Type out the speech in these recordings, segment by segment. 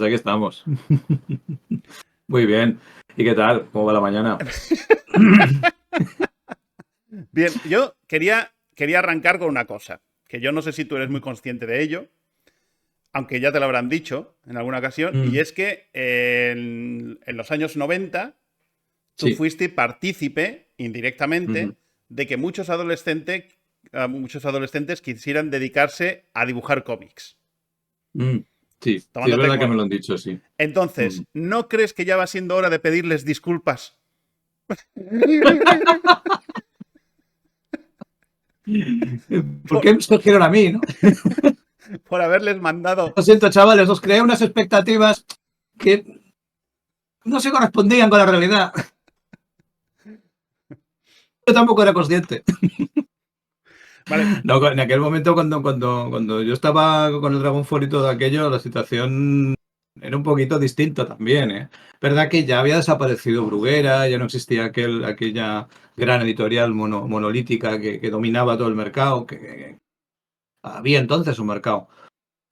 aquí estamos. Muy bien. ¿Y qué tal? ¿Cómo va la mañana? Bien, yo quería arrancar con una cosa, que yo no sé si tú eres muy consciente de ello, aunque ya te lo habrán dicho en alguna ocasión, y Mm, es que en los años 90 tú sí. fuiste partícipe, indirectamente, Ujú. de que muchos adolescentes quisieran dedicarse a dibujar cómics. Mm, sí, sí, es Tomándote verdad que como... me lo han dicho, sí. Mm. Entonces, ¿no crees que ya va siendo hora de pedirles disculpas? ¿Por por, qué me escogieron a mí, no? por haberles mandado... Lo siento, chavales, os creé unas expectativas que no se correspondían con la realidad. Yo tampoco era consciente. Vale, No, en aquel momento, cuando yo estaba con el Dragonfall y todo aquello, la situación era un poquito distinta también, ¿eh? Verdad que ya había desaparecido Bruguera, ya no existía aquella gran editorial monolítica que dominaba todo el mercado, que había entonces un mercado.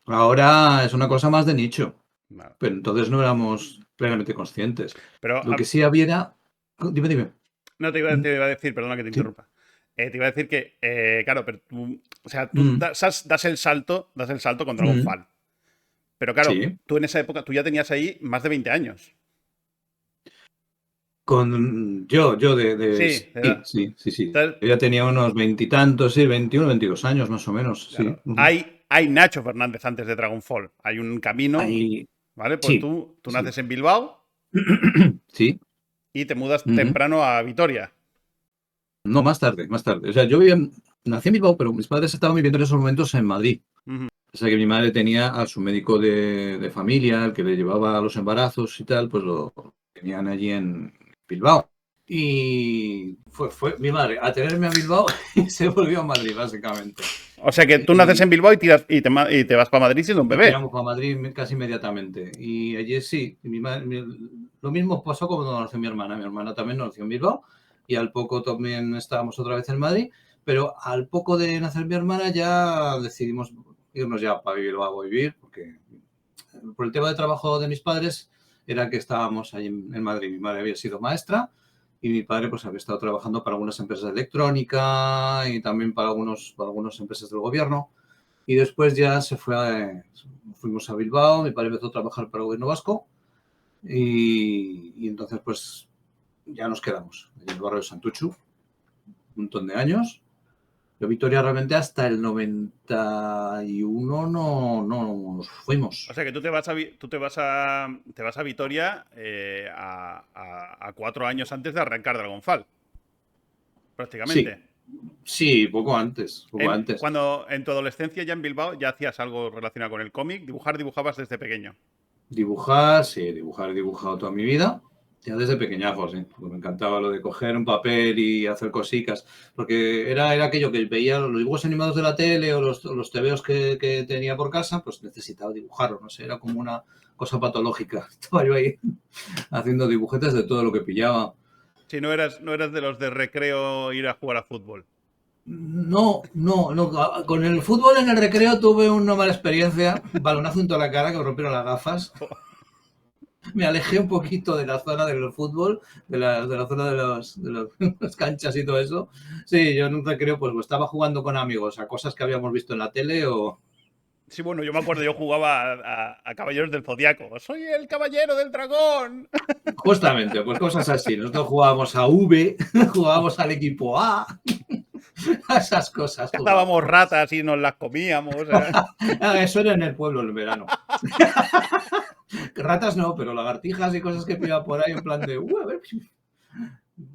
Ahora es una cosa más de nicho, vale. pero entonces no éramos plenamente conscientes. Pero Lo que sí había era... Dime, dime. no te iba, Mm, te iba a decir, perdona que te ¿sí? interrumpa. Te iba a decir que, claro, pero tú, o sea, tú Mm, das el salto con mm, Dragonfall. Pero claro, sí. tú en esa época, tú ya tenías ahí más de 20 años. Sí, Sí, de edad. sí, sí, sí. Entonces, Yo ya tenía unos veintitantos, sí, 21, 22 años más o menos, sí. claro, Ujú. hay Nacho Fernández antes de Dragonfall. Hay un camino, Ahí, ¿vale? Pues sí, tú sí. naces en Bilbao Sí. y te mudas Ujú. temprano a Vitoria. No, más tarde, más tarde. O sea, nací en Bilbao, pero mis padres estaban viviendo en esos momentos en Madrid. Ujú. O sea, que mi madre tenía a su médico de familia, el que le llevaba a los embarazos y tal, pues lo tenían allí en Bilbao. Y fue mi madre a tenerme a Bilbao y se volvió a Madrid, básicamente. O sea que tú naces Y, en Bilbao y te vas para Madrid siendo un y bebé. tiramos para Madrid casi inmediatamente. Y allí sí, lo mismo pasó cuando nació mi hermana. Mi hermana también nació en Bilbao y al poco también estábamos otra vez en Madrid. Pero al poco de nacer mi hermana ya decidimos irnos ya para Bilbao a vivir, porque por el tema de trabajo de mis padres era que estábamos ahí en Madrid. Mi madre había sido maestra y mi padre pues había estado trabajando para algunas empresas de electrónica y también para algunas empresas del gobierno. Y después ya fuimos a Bilbao, mi padre empezó a trabajar para el gobierno vasco y entonces pues ya nos quedamos en el barrio de Santuchu un montón de años. Yo Vitoria realmente hasta el 91 no nos O fuimos. sea que tú te vas te vas a Vitoria a 4 años antes de arrancar Dragonfall, Sí, prácticamente. sí, poco antes, poco antes. Cuando en tu adolescencia ya en Bilbao ya hacías algo relacionado con el cómic, dibujabas desde pequeño. Dibujar, sí, dibujar, he dibujado toda mi vida, ya desde pequeñajo, sí, porque me encantaba lo de coger un papel y hacer cositas, porque era aquello que veía los dibujos animados de la tele o los tebeos que tenía por casa, pues necesitaba dibujarlo, no sé, era como una cosa patológica. Estaba yo ahí haciendo dibujetes de todo lo que pillaba. Si no eras de los de recreo ir a jugar a fútbol. No, no, no. Con el fútbol en el recreo tuve una mala experiencia, un balonazo en toda la cara que me rompieron las gafas. Me alejé un poquito de la zona del fútbol, de la zona de las canchas y todo eso. Sí, yo en un recreo pues estaba jugando con amigos a cosas que habíamos visto en la tele o... Sí, bueno, yo me acuerdo, yo jugaba a Caballeros del Zodiaco. ¡Soy el caballero del dragón! Justamente, pues cosas así. Nosotros jugábamos a V, jugábamos al equipo A, a esas cosas Cazábamos jugábamos. ratas y nos las comíamos. Eso era en el pueblo en verano. Ratas no, pero lagartijas y cosas que pillaba por ahí en plan de... a ver,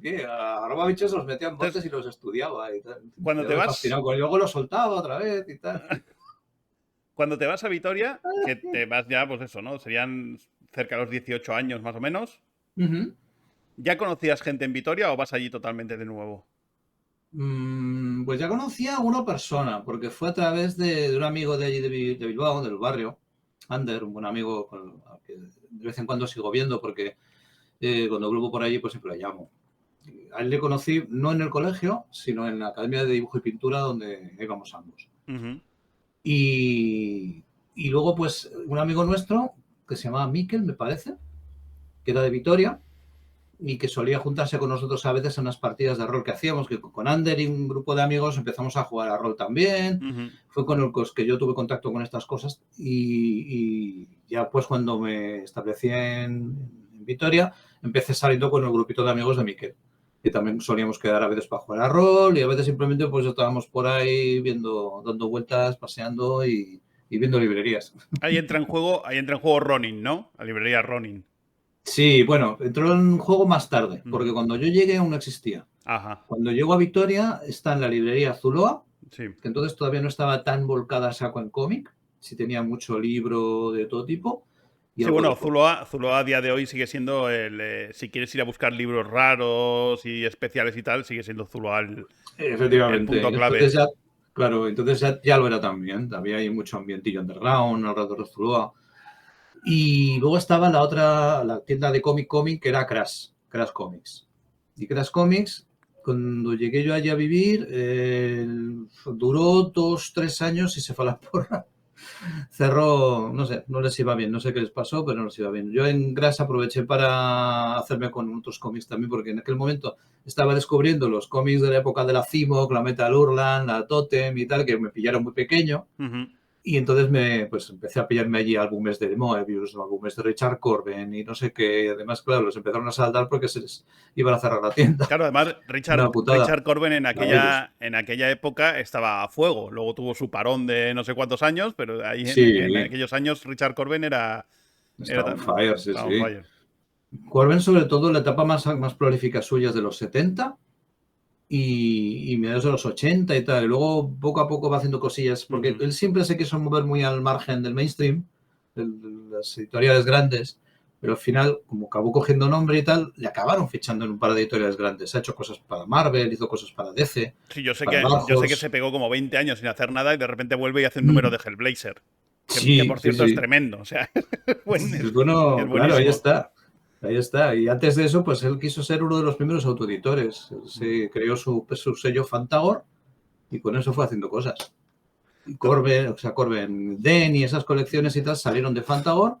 ¿qué? A bichos los metía en Entonces, botes y los estudiaba y tal. cuando te Yo vas, fascinado con... Y luego los soltaba otra vez y tal. cuando te vas a Vitoria, que te vas ya, pues eso, ¿no? Serían cerca de los 18 años más o menos. Ujú. ¿Ya conocías gente en Vitoria o vas allí totalmente de nuevo? Pues ya conocía a una persona, porque fue a través de un amigo de allí de Bilbao, del barrio, Ander, un buen amigo al que de vez en cuando sigo viendo, porque cuando vuelvo por allí pues siempre le llamo. A él le conocí no en el colegio, sino en la Academia de Dibujo y Pintura donde íbamos ambos. Ujú. Y, y luego pues un amigo nuestro que se llamaba Miquel, me parece, que era de Vitoria, y que solía juntarse con nosotros a veces en unas partidas de rol que hacíamos, que con Ander y un grupo de amigos empezamos a jugar a rol también. Fue con el que yo tuve contacto con estas cosas y ya pues cuando me establecí en Vitoria, empecé saliendo con el grupito de amigos de Miquel, que también solíamos quedar a veces para jugar a rol y a veces simplemente pues estábamos por ahí viendo, dando vueltas, paseando y viendo librerías. Ahí entra en juego Ronin, ¿no? La librería Ronin. Sí, bueno, entró en juego más tarde, porque cuando yo llegué aún no existía. Ajá. Cuando llego a Vitoria está en la librería Zuloa, Sí. que entonces todavía no estaba tan volcada a saco en cómic, sí tenía mucho libro de todo tipo. Y Sí, bueno, Zuloa a día de hoy sigue siendo si quieres ir a buscar libros raros y especiales y tal, sigue siendo Zuloa el punto clave. Entonces ya, claro, entonces ya lo era también. Había ahí mucho ambientillo underground alrededor de Zuloa. Y luego estaba la tienda de cómic, que era Crash Comics. Y Crash Comics, cuando llegué yo allí a vivir, duró 2-3 años y se fue a la porra. Cerró, no sé, no les iba bien, no sé qué les pasó, pero no les iba bien. Yo en Crash aproveché para hacerme con otros cómics también, porque en aquel momento estaba descubriendo los cómics de la época de la CIMOC, la Metal Hurlan, la Totem y tal, que me pillaron muy pequeño. Y entonces pues empecé a pillarme allí álbumes de Moebius, álbumes de Richard Corben y no sé qué. Además, claro, los empezaron a saldar porque se les iban a cerrar la tienda. Claro, además Richard Corben en aquella época estaba a fuego. Luego tuvo su parón de no sé cuántos años, pero ahí en aquellos años Richard Corben estaba on fire, estaba on fire. Corben, sobre todo, la etapa más prolífica suya es de los 70 y mediados de los 80 y tal. Y luego, poco a poco, va haciendo cosillas, porque él siempre se quiso mover muy al margen del mainstream, de las editoriales grandes, pero al final, como acabó cogiendo nombre y tal, le acabaron fichando en un par de editoriales grandes. Ha hecho cosas para Marvel, hizo cosas para DC. Sí, yo sé que se pegó como 20 años sin hacer nada y de repente vuelve y hace un número de Hellblazer. Que por cierto es tremendo. O sea, es bueno, claro, ahí está. Ahí está. Y antes de eso, pues él quiso ser uno de los primeros autoeditores. Se creó su sello Fantagor y con eso fue haciendo cosas. Y Corben Den y esas colecciones y tal salieron de Fantagor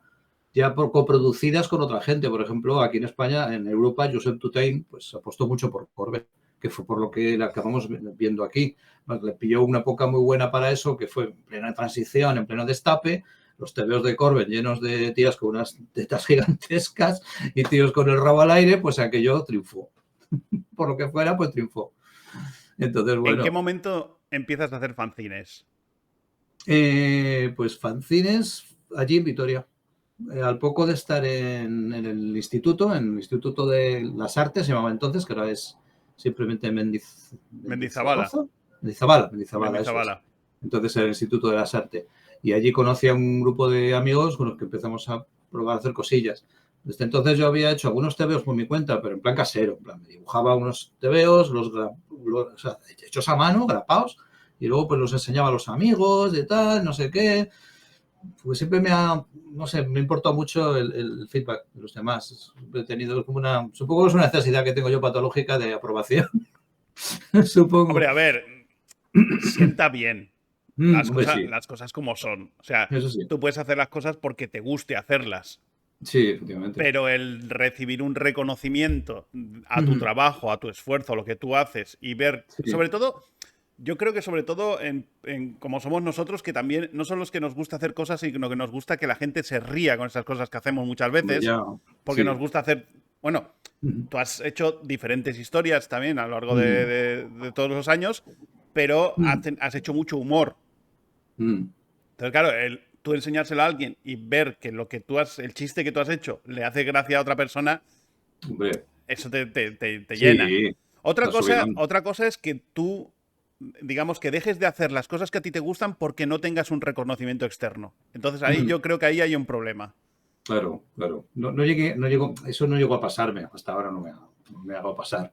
ya coproducidas con otra gente. Por ejemplo, aquí en España, en Europa, Josep Tutain pues apostó mucho por Corben, que fue por lo que la acabamos viendo aquí. Le pilló una época muy buena para eso, que fue en plena transición, en pleno destape, los tebeos de Corben llenos de tías con unas tetas gigantescas y tíos con el rabo al aire, pues aquello triunfó. Por lo que fuera, pues triunfó. Entonces, bueno. ¿En qué momento empiezas a hacer fanzines? Pues fanzines allí en Vitoria. Al poco de estar en el instituto, en el Instituto de las Artes, se llamaba entonces, que ahora es simplemente Mendizabala. Mendizabala. Eso es. Entonces era el Instituto de las Artes. Y allí conocí a un grupo de amigos con los que empezamos a probar a hacer cosillas. Desde entonces yo había hecho algunos tebeos por mi cuenta, pero en plan casero. En plan, me dibujaba unos tebeos, hechos a mano, grapados, y luego pues los enseñaba a los amigos, de tal, no sé qué. Pues siempre me importa mucho el feedback de los demás. He tenido como supongo que es una necesidad que tengo yo patológica de aprobación. Supongo. Hombre, a ver, sienta bien. Las cosas como son. O sea, tú puedes hacer las cosas porque te guste hacerlas. Sí, efectivamente. Pero el recibir un reconocimiento a tu trabajo, a tu esfuerzo, a lo que tú haces y ver, sobre todo, yo creo que sobre todo como somos nosotros, que también no son los que nos gusta hacer cosas, sino que nos gusta que la gente se ría con esas cosas que hacemos muchas veces, porque nos gusta hacer, bueno, tú has hecho diferentes historias también a lo largo de todos los años, pero has hecho mucho humor. Entonces, claro, tú enseñárselo a alguien y ver que el chiste que tú has hecho le hace gracia a otra persona, hombre, eso te llena. Otra cosa es que tú, digamos, que dejes de hacer las cosas que a ti te gustan porque no tengas un reconocimiento externo. Entonces ahí yo creo que ahí hay un problema. Claro. Eso no llegó a pasarme. Hasta ahora no me hago pasar.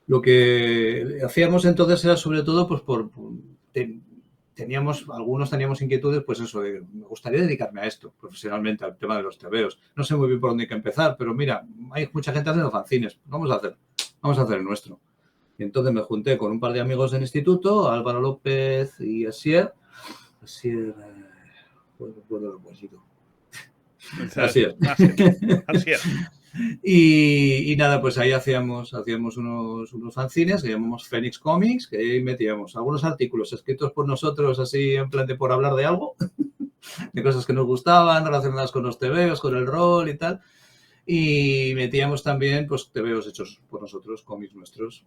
Lo que hacíamos entonces era sobre todo pues algunos teníamos inquietudes, pues eso, me gustaría dedicarme a esto profesionalmente, al tema de los tebeos. No sé muy bien por dónde hay que empezar, pero mira, hay mucha gente haciendo fanzines. Vamos a hacer el nuestro. Y entonces me junté con un par de amigos del instituto, Álvaro López y Asier. No recuerdo el apellido. Así es. Así es. Y nada, pues ahí hacíamos unos fanzines que llamamos Phoenix Comics, que ahí metíamos algunos artículos escritos por nosotros, así en plan de por hablar de algo, de cosas que nos gustaban, relacionadas con los tebeos, con el rol y tal. Y metíamos también, pues, tebeos hechos por nosotros, cómics nuestros.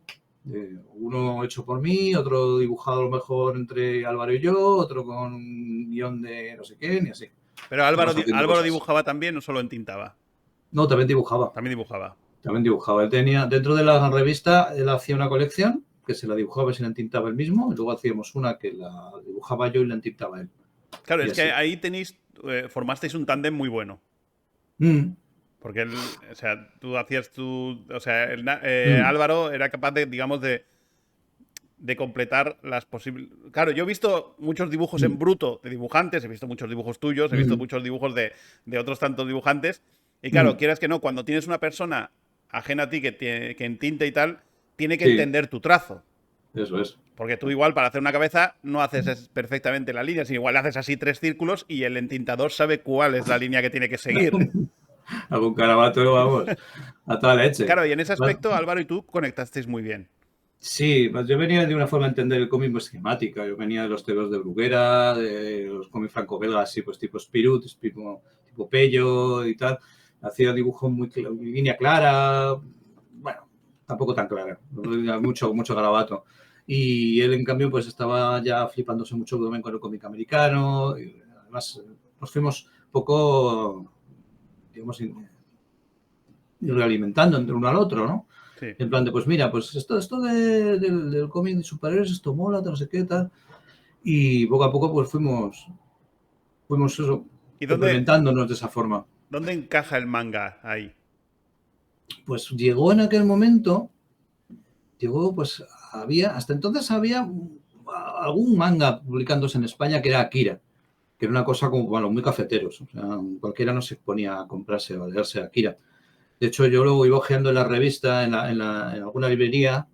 Uno hecho por mí, otro dibujado a lo mejor entre Álvaro y yo, otro con un guión de no sé qué, ni así. Pero Álvaro dibujaba también, no solo entintaba. No, también dibujaba. También dibujaba. También dibujaba. Él tenía, dentro de la revista, él hacía una colección que se la dibujaba y se la entintaba él mismo. Y luego hacíamos una que la dibujaba yo y la entintaba él. Claro, y es así. que ahí formasteis un tándem muy bueno. Porque o sea, tú hacías o sea, Álvaro era capaz de, digamos, de completar las posibles. Claro, yo he visto muchos dibujos en bruto de dibujantes, he visto muchos dibujos tuyos, he visto muchos dibujos de otros tantos dibujantes. Y claro, quieras que no, cuando tienes una persona ajena a ti que entinte y tal, tiene que entender tu trazo. Eso es. Porque tú igual para hacer una cabeza no haces perfectamente la línea, sino igual haces así 3 círculos y el entintador sabe cuál es la línea que tiene que seguir. Algún carabato, vamos, a toda leche. Claro, y en ese aspecto Álvaro y tú conectasteis muy bien. Sí, pues yo venía de una forma de entender el cómic muy esquemática. Yo venía de los tebeos de Bruguera, de los cómics franco-belgas, así, pues tipo Spirut, tipo Pello y tal. Hacía dibujos muy línea clara, bueno, tampoco tan clara, mucho garabato. Y él, en cambio, pues estaba ya flipándose mucho también con el cómic americano. Y además, nos fuimos un poco, digamos, realimentando entre uno al otro, ¿no? Sí. En plan de, pues mira, pues esto del cómic de superhéroes, esto mola, no sé qué, tal. Y poco a poco, pues fuimos eso, complementándonos de esa forma. ¿Dónde encaja el manga ahí? Pues llegó en aquel momento, pues hasta entonces había algún manga publicándose en España que era Akira, que era una cosa como, bueno, muy cafeteros. O sea, cualquiera no se ponía a comprarse o a leerse Akira. De hecho, yo luego iba ojeando en la revista, en alguna librería,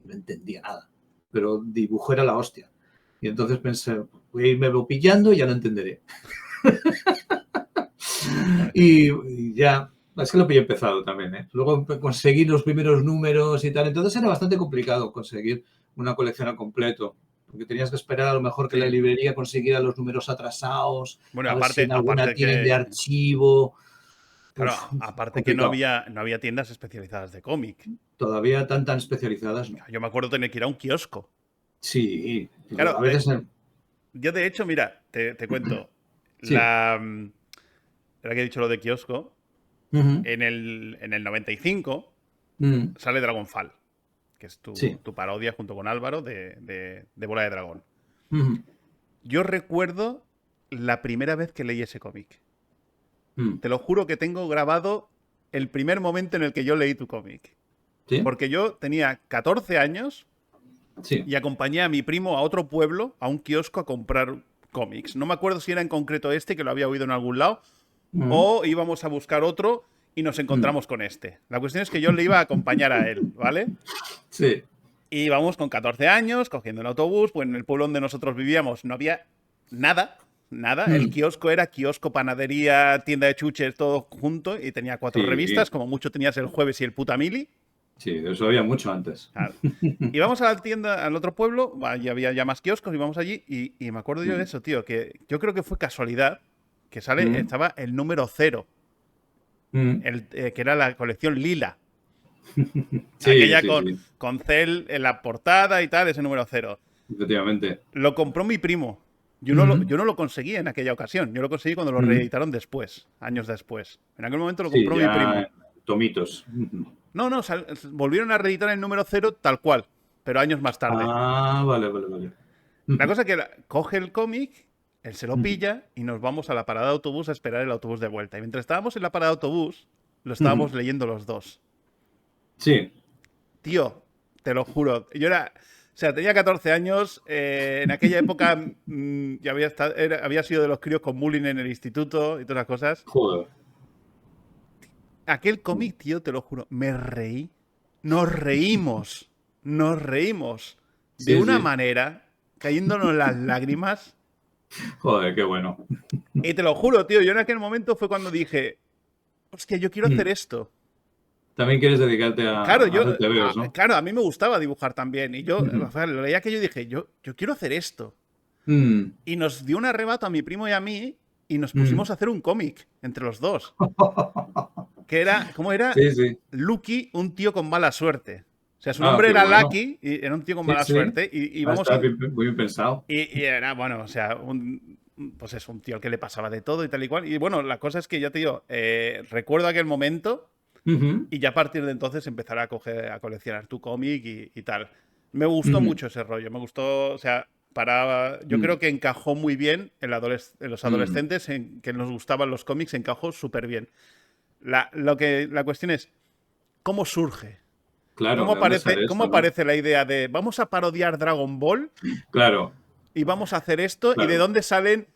no entendía nada, pero dibujo era la hostia. Y entonces pensé, voy a irme pillando y ya lo entenderé. y ya, es que lo pillé empezado también, ¿eh? Luego conseguir los primeros números y tal, entonces era bastante complicado conseguir una colección al completo, porque tenías que esperar a lo mejor que la librería consiguiera los números atrasados, bueno, a ver si en alguna tienen de archivo. Claro, aparte complicado. Que no había tiendas especializadas de cómic. Todavía tan especializadas, ¿no? Yo me acuerdo tener que ir a un kiosco. Sí, claro, a veces... yo de hecho, mira, te cuento. Sí. Ahora que he dicho lo de kiosco, en el 95 sale Dragonfall, que es tu parodia junto con Álvaro de Bola de Dragón. Yo recuerdo la primera vez que leí ese cómic. Te lo juro que tengo grabado el primer momento en el que yo leí tu cómic. ¿Sí? Porque yo tenía 14 años y acompañé a mi primo a otro pueblo, a un kiosco, a comprar cómics. No me acuerdo si era en concreto este, que lo había oído en algún lado, o íbamos a buscar otro y nos encontramos con este. La cuestión es que yo le iba a acompañar a él, ¿vale? Sí. Y íbamos con 14 años, cogiendo el autobús, pues en el pueblo donde nosotros vivíamos no había nada. El kiosco era kiosco, panadería, tienda de chuches, todo junto, y tenía 4 revistas, como mucho tenías El Jueves y El Putamili. Sí, de eso había mucho antes. Claro. Y vamos a la tienda, al otro pueblo, y había ya más kioscos, y vamos allí, y me acuerdo yo de eso, tío, que yo creo que fue casualidad que estaba el número 0, que era la colección Lila. Aquella con Cell en la portada y tal, ese número 0. Efectivamente. Lo compró mi primo. Yo no lo conseguí en aquella ocasión. Yo lo conseguí cuando lo reeditaron después, años después. En aquel momento lo compró mi primo. Tomitos. No, volvieron a reeditar el número 0 tal cual, pero años más tarde. Ah, vale. La cosa es que coge el cómic, él se lo pilla y nos vamos a la parada de autobús a esperar el autobús de vuelta. Y mientras estábamos en la parada de autobús, lo estábamos leyendo los dos. Sí. Tío, te lo juro. Yo tenía 14 años. En aquella época ya había sido de los críos con bullying en el instituto y todas las cosas. Joder. Aquel cómic, tío, te lo juro, me reí. Nos reímos. De una manera, cayéndonos las lágrimas. Joder, qué bueno. Y te lo juro, tío, yo en aquel momento fue cuando dije, hostia, yo quiero hacer Mm. esto. También quieres dedicarte Claro, a hacer tebeos, ¿no? claro, a mí me gustaba dibujar también. Y yo, Ujú. o sea, lo leía que yo dije, yo quiero hacer esto. Mm. Y nos dio un arrebato a mi primo y a mí y nos Mm. pusimos a hacer un cómic entre los dos. Que era, ¿cómo era? Sí, sí. Lucky, un tío con mala suerte. O sea, su Ah, nombre qué era bueno. Lucky y era un tío con Sí, mala sí. suerte. Y Ah, vamos está a. muy bien pensado. Y era, bueno, o sea, pues es un tío al que le pasaba de todo y tal y cual. Y bueno, la cosa es que ya te digo, recuerdo aquel momento Ujú, y ya a partir de entonces empezar a coleccionar tu cómic y tal. Me gustó ujú, mucho ese rollo, me gustó, o sea, yo mm, creo que encajó muy bien en los mm. adolescentes, en que nos gustaban los cómics, encajó súper bien. La cuestión es, ¿cómo surge? Claro, ¿de dónde sale ¿Cómo esto, no? aparece la idea de vamos a parodiar Dragon Ball Claro, y vamos a hacer esto? ¿Y de claro. dónde salen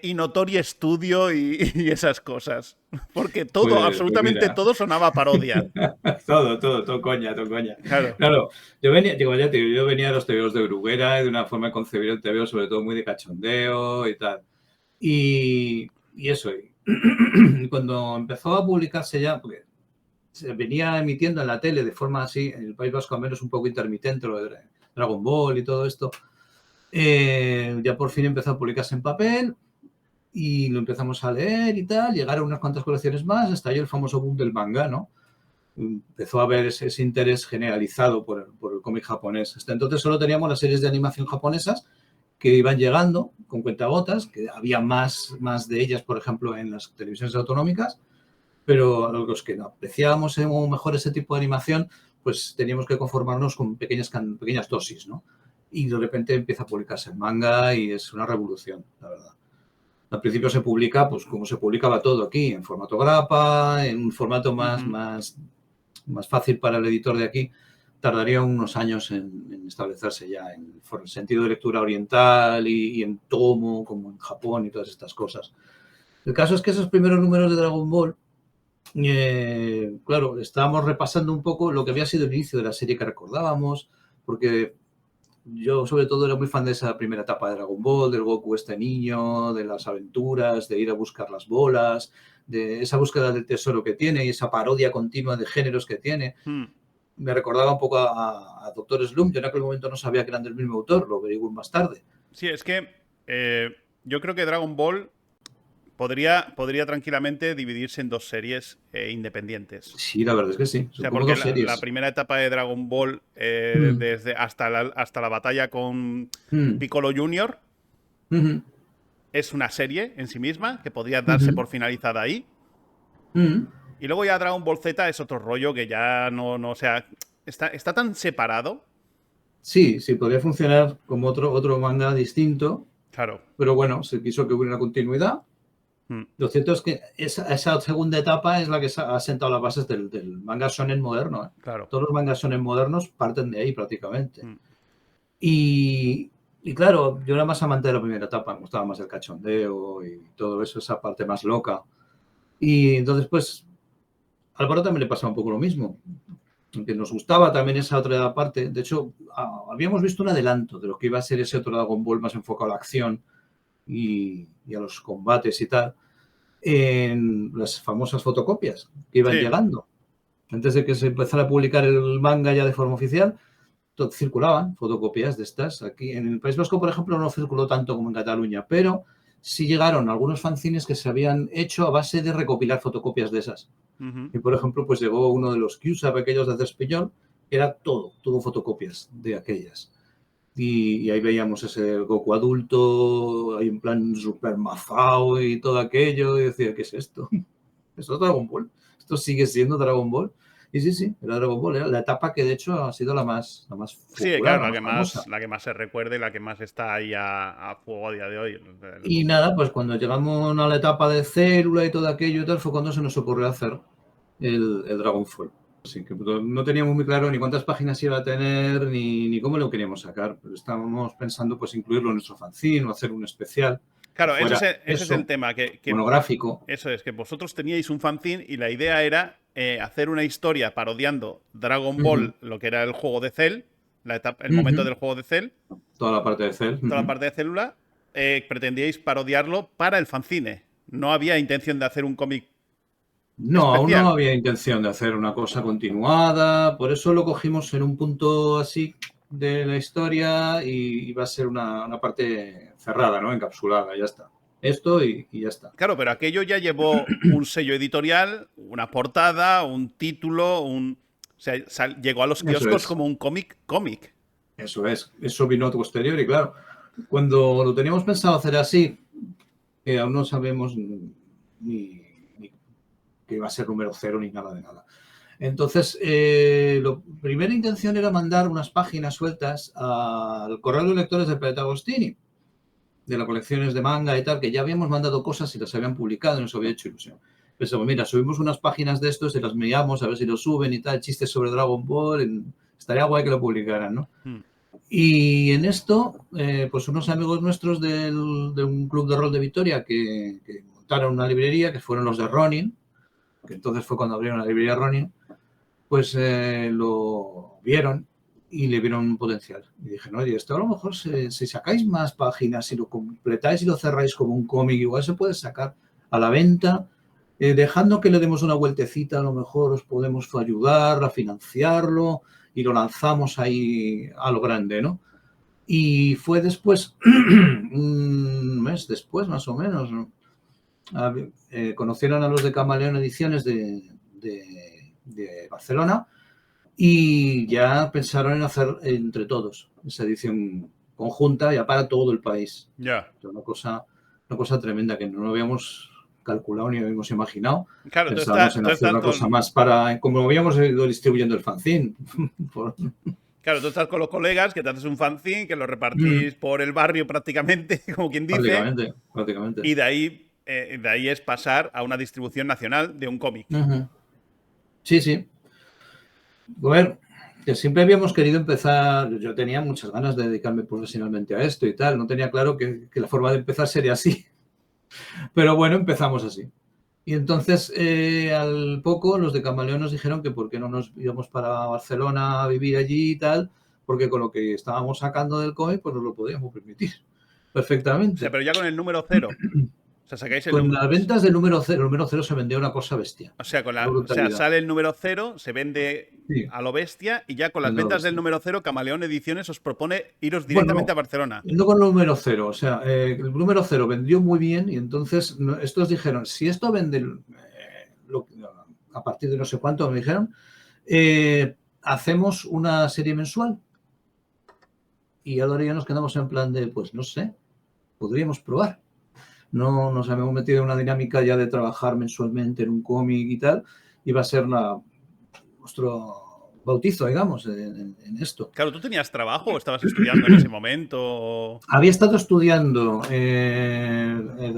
Inotori Studio y esas cosas? Porque todo, Pues absolutamente mira. todo sonaba a parodia. Todo coña, todo coña. Claro. Claro, yo venía, digo, ya te digo, yo venía de los tebeos de Bruguera y de una forma de concebir el tebeo, sobre todo muy de cachondeo y tal. Y eso, y cuando empezó a publicarse ya, porque se venía emitiendo en la tele de forma así, en el País Vasco al menos un poco intermitente, lo de Dragon Ball y todo esto, ya por fin empezó a publicarse en papel y lo empezamos a leer y tal, llegaron unas cuantas colecciones más, hasta ahí el famoso boom del manga, ¿no? Empezó a haber ese interés generalizado por el cómic japonés. Hasta entonces solo teníamos las series de animación japonesas que iban llegando con cuentagotas, que había más de ellas, por ejemplo, en las televisiones autonómicas, pero a los que apreciábamos mejor ese tipo de animación, pues teníamos que conformarnos con pequeñas dosis, ¿no? Y de repente empieza a publicarse el manga y es una revolución, la verdad. Al principio se publica, pues como se publicaba todo aquí, en formato grapa, en un formato Ujú. más fácil para el editor de aquí. Tardaría unos años en establecerse ya en el sentido de lectura oriental y en tomo, como en Japón y todas estas cosas. El caso es que esos primeros números de Dragon Ball, claro, estábamos repasando un poco lo que había sido el inicio de la serie que recordábamos, porque yo sobre todo era muy fan de esa primera etapa de Dragon Ball, del Goku este niño, de las aventuras, de ir a buscar las bolas, de esa búsqueda del tesoro que tiene y esa parodia continua de géneros que tiene. Hmm. Me recordaba un poco a Doctor Slump, yo en aquel momento no sabía que eran del mismo autor, lo averigué más tarde. Sí, es que yo creo que Dragon Ball podría tranquilamente dividirse en dos series independientes. Sí, la verdad es que sí, O son sea, como porque dos la series. primera etapa de Dragon Ball, Mm, desde hasta la batalla con mm, Piccolo Junior, mm, es una serie en sí misma que podría darse mm, por finalizada ahí. mm. Y luego ya Dragon Ball Z es otro rollo que ya no, o sea, está tan separado. Sí, sí, podría funcionar como otro manga distinto, Claro. pero bueno, se quiso que hubiera una continuidad. Mm. Lo cierto es que esa segunda etapa es la que ha sentado las bases del manga shonen moderno, ¿eh? Claro. Todos los mangas shonen modernos parten de ahí prácticamente. Mm. Y claro, yo era más amante de la primera etapa, me gustaba más el cachondeo y todo eso, esa parte más loca. Y entonces, pues, a Álvaro también le pasaba un poco lo mismo, que nos gustaba también esa otra parte. De hecho, habíamos visto un adelanto de lo que iba a ser ese otro Dragon Ball más enfocado a la acción y a los combates y tal, en las famosas fotocopias que iban Sí. llegando. Antes de que se empezara a publicar el manga ya de forma oficial, circulaban fotocopias de estas. Aquí en el País Vasco, por ejemplo, no circuló tanto como en Cataluña, pero sí llegaron algunos fanzines que se habían hecho a base de recopilar fotocopias de esas. Ujú. Y, por ejemplo, pues llegó uno de los Q-Sap, aquellos de Cespiñol, que era todo fotocopias de aquellas. Y ahí veíamos ese Goku adulto, ahí en plan super mazao y todo aquello, y decía, ¿qué es esto? ¿Esto es Dragon Ball? ¿Esto sigue siendo Dragon Ball? Y sí, sí, era Dragon Ball, era la etapa que de hecho ha sido la más Sí, popular, claro, la más famosa. la que más se recuerde, la que más está ahí a fuego a día de hoy. Y nada, pues cuando llegamos a la etapa de célula y todo aquello y tal, fue cuando se nos ocurrió hacer el Dragonfall. Así que no teníamos muy claro ni cuántas páginas iba a tener ni cómo lo queríamos sacar, pero estábamos pensando pues incluirlo en nuestro fanzine o hacer un especial que Claro, fuera ese es el eso, tema, monográfico. eso es, que vosotros teníais un fanzine y la idea era hacer una historia parodiando Dragon Uh -huh, Ball, lo que era el juego de Cell, el uh momento -huh. del juego de Cell, Toda la parte de Cell. Uh toda la -huh. parte de célula, pretendíais parodiarlo para el fanzine. No había intención de hacer un cómic No, aún especial. no había intención de hacer una cosa continuada, por eso lo cogimos en un punto así de la historia y va a ser una parte cerrada, ¿no? Encapsulada, ya está. Esto y ya está. Claro, pero aquello ya llevó un sello editorial, una portada, un título, o sea, llegó a los Eso kioscos es, como un cómic. eso es. Eso vino posterior y claro, cuando lo teníamos pensado hacer así, aún no sabemos ni que iba a ser número 0 ni nada de nada. Entonces, la primera intención era mandar unas páginas sueltas al correo de lectores de Planeta Agostini, de las colecciones de manga y tal, que ya habíamos mandado cosas y las habían publicado y nos había hecho ilusión. Pensamos, mira, subimos unas páginas de estos y las miramos a ver si lo suben y tal, chistes sobre Dragon Ball, estaría guay que lo publicaran, ¿no? Y en esto, pues unos amigos nuestros de un club de rol de Vitoria que montaron una librería, que fueron los de Ronin, que entonces fue cuando abrieron la librería Ronin, pues lo vieron y le vieron un potencial. Y dije, no, oye, esto a lo mejor si sacáis más páginas, si lo completáis y lo cerráis como un cómic, igual se puede sacar a la venta, dejando que le demos una vueltecita, a lo mejor os podemos ayudar a financiarlo y lo lanzamos ahí a lo grande, ¿no? Y fue después, un mes después más o menos, ¿no? Conocieron a los de Camaleón Ediciones de Barcelona y ya pensaron en hacer entre todos esa edición conjunta ya para todo el país. Ya. Una cosa tremenda que no habíamos calculado ni habíamos imaginado. Claro, pensábamos en hacer una cosa más para, como habíamos ido distribuyendo el fanzine. Claro, tú estás con los colegas, que te haces un fanzine, que lo repartís por el barrio prácticamente, como quien dice. Prácticamente. Y de ahí es pasar a una distribución nacional de un cómic. Sí. A ver, que siempre habíamos querido empezar, yo tenía muchas ganas de dedicarme profesionalmente a esto y tal, no tenía claro que la forma de empezar sería así. Pero bueno, empezamos así. Y entonces, al poco, los de Camaleón nos dijeron que por qué no nos íbamos para Barcelona a vivir allí y tal, porque con lo que estábamos sacando del cómic, pues nos lo podíamos permitir perfectamente. O sea, pero ya con el número 0. O sea, sacáis con las ventas del número 0, el número 0 se vendía una cosa bestia. O sea, sale el número 0, se vende a lo bestia y ya con las ventas del número 0, Camaleón Ediciones os propone iros directamente a Barcelona. No con el número 0, o sea, el número 0 vendió muy bien y entonces estos dijeron, si esto vende a partir de no sé cuánto, me dijeron, hacemos una serie mensual. Y ahora ya nos quedamos en plan de, pues no sé, podríamos probar. No nos habíamos metido en una dinámica ya de trabajar mensualmente en un cómic y tal, y va a ser nuestro bautizo, digamos, en esto. Claro, ¿tú tenías trabajo o estabas estudiando en ese momento? Había estado estudiando,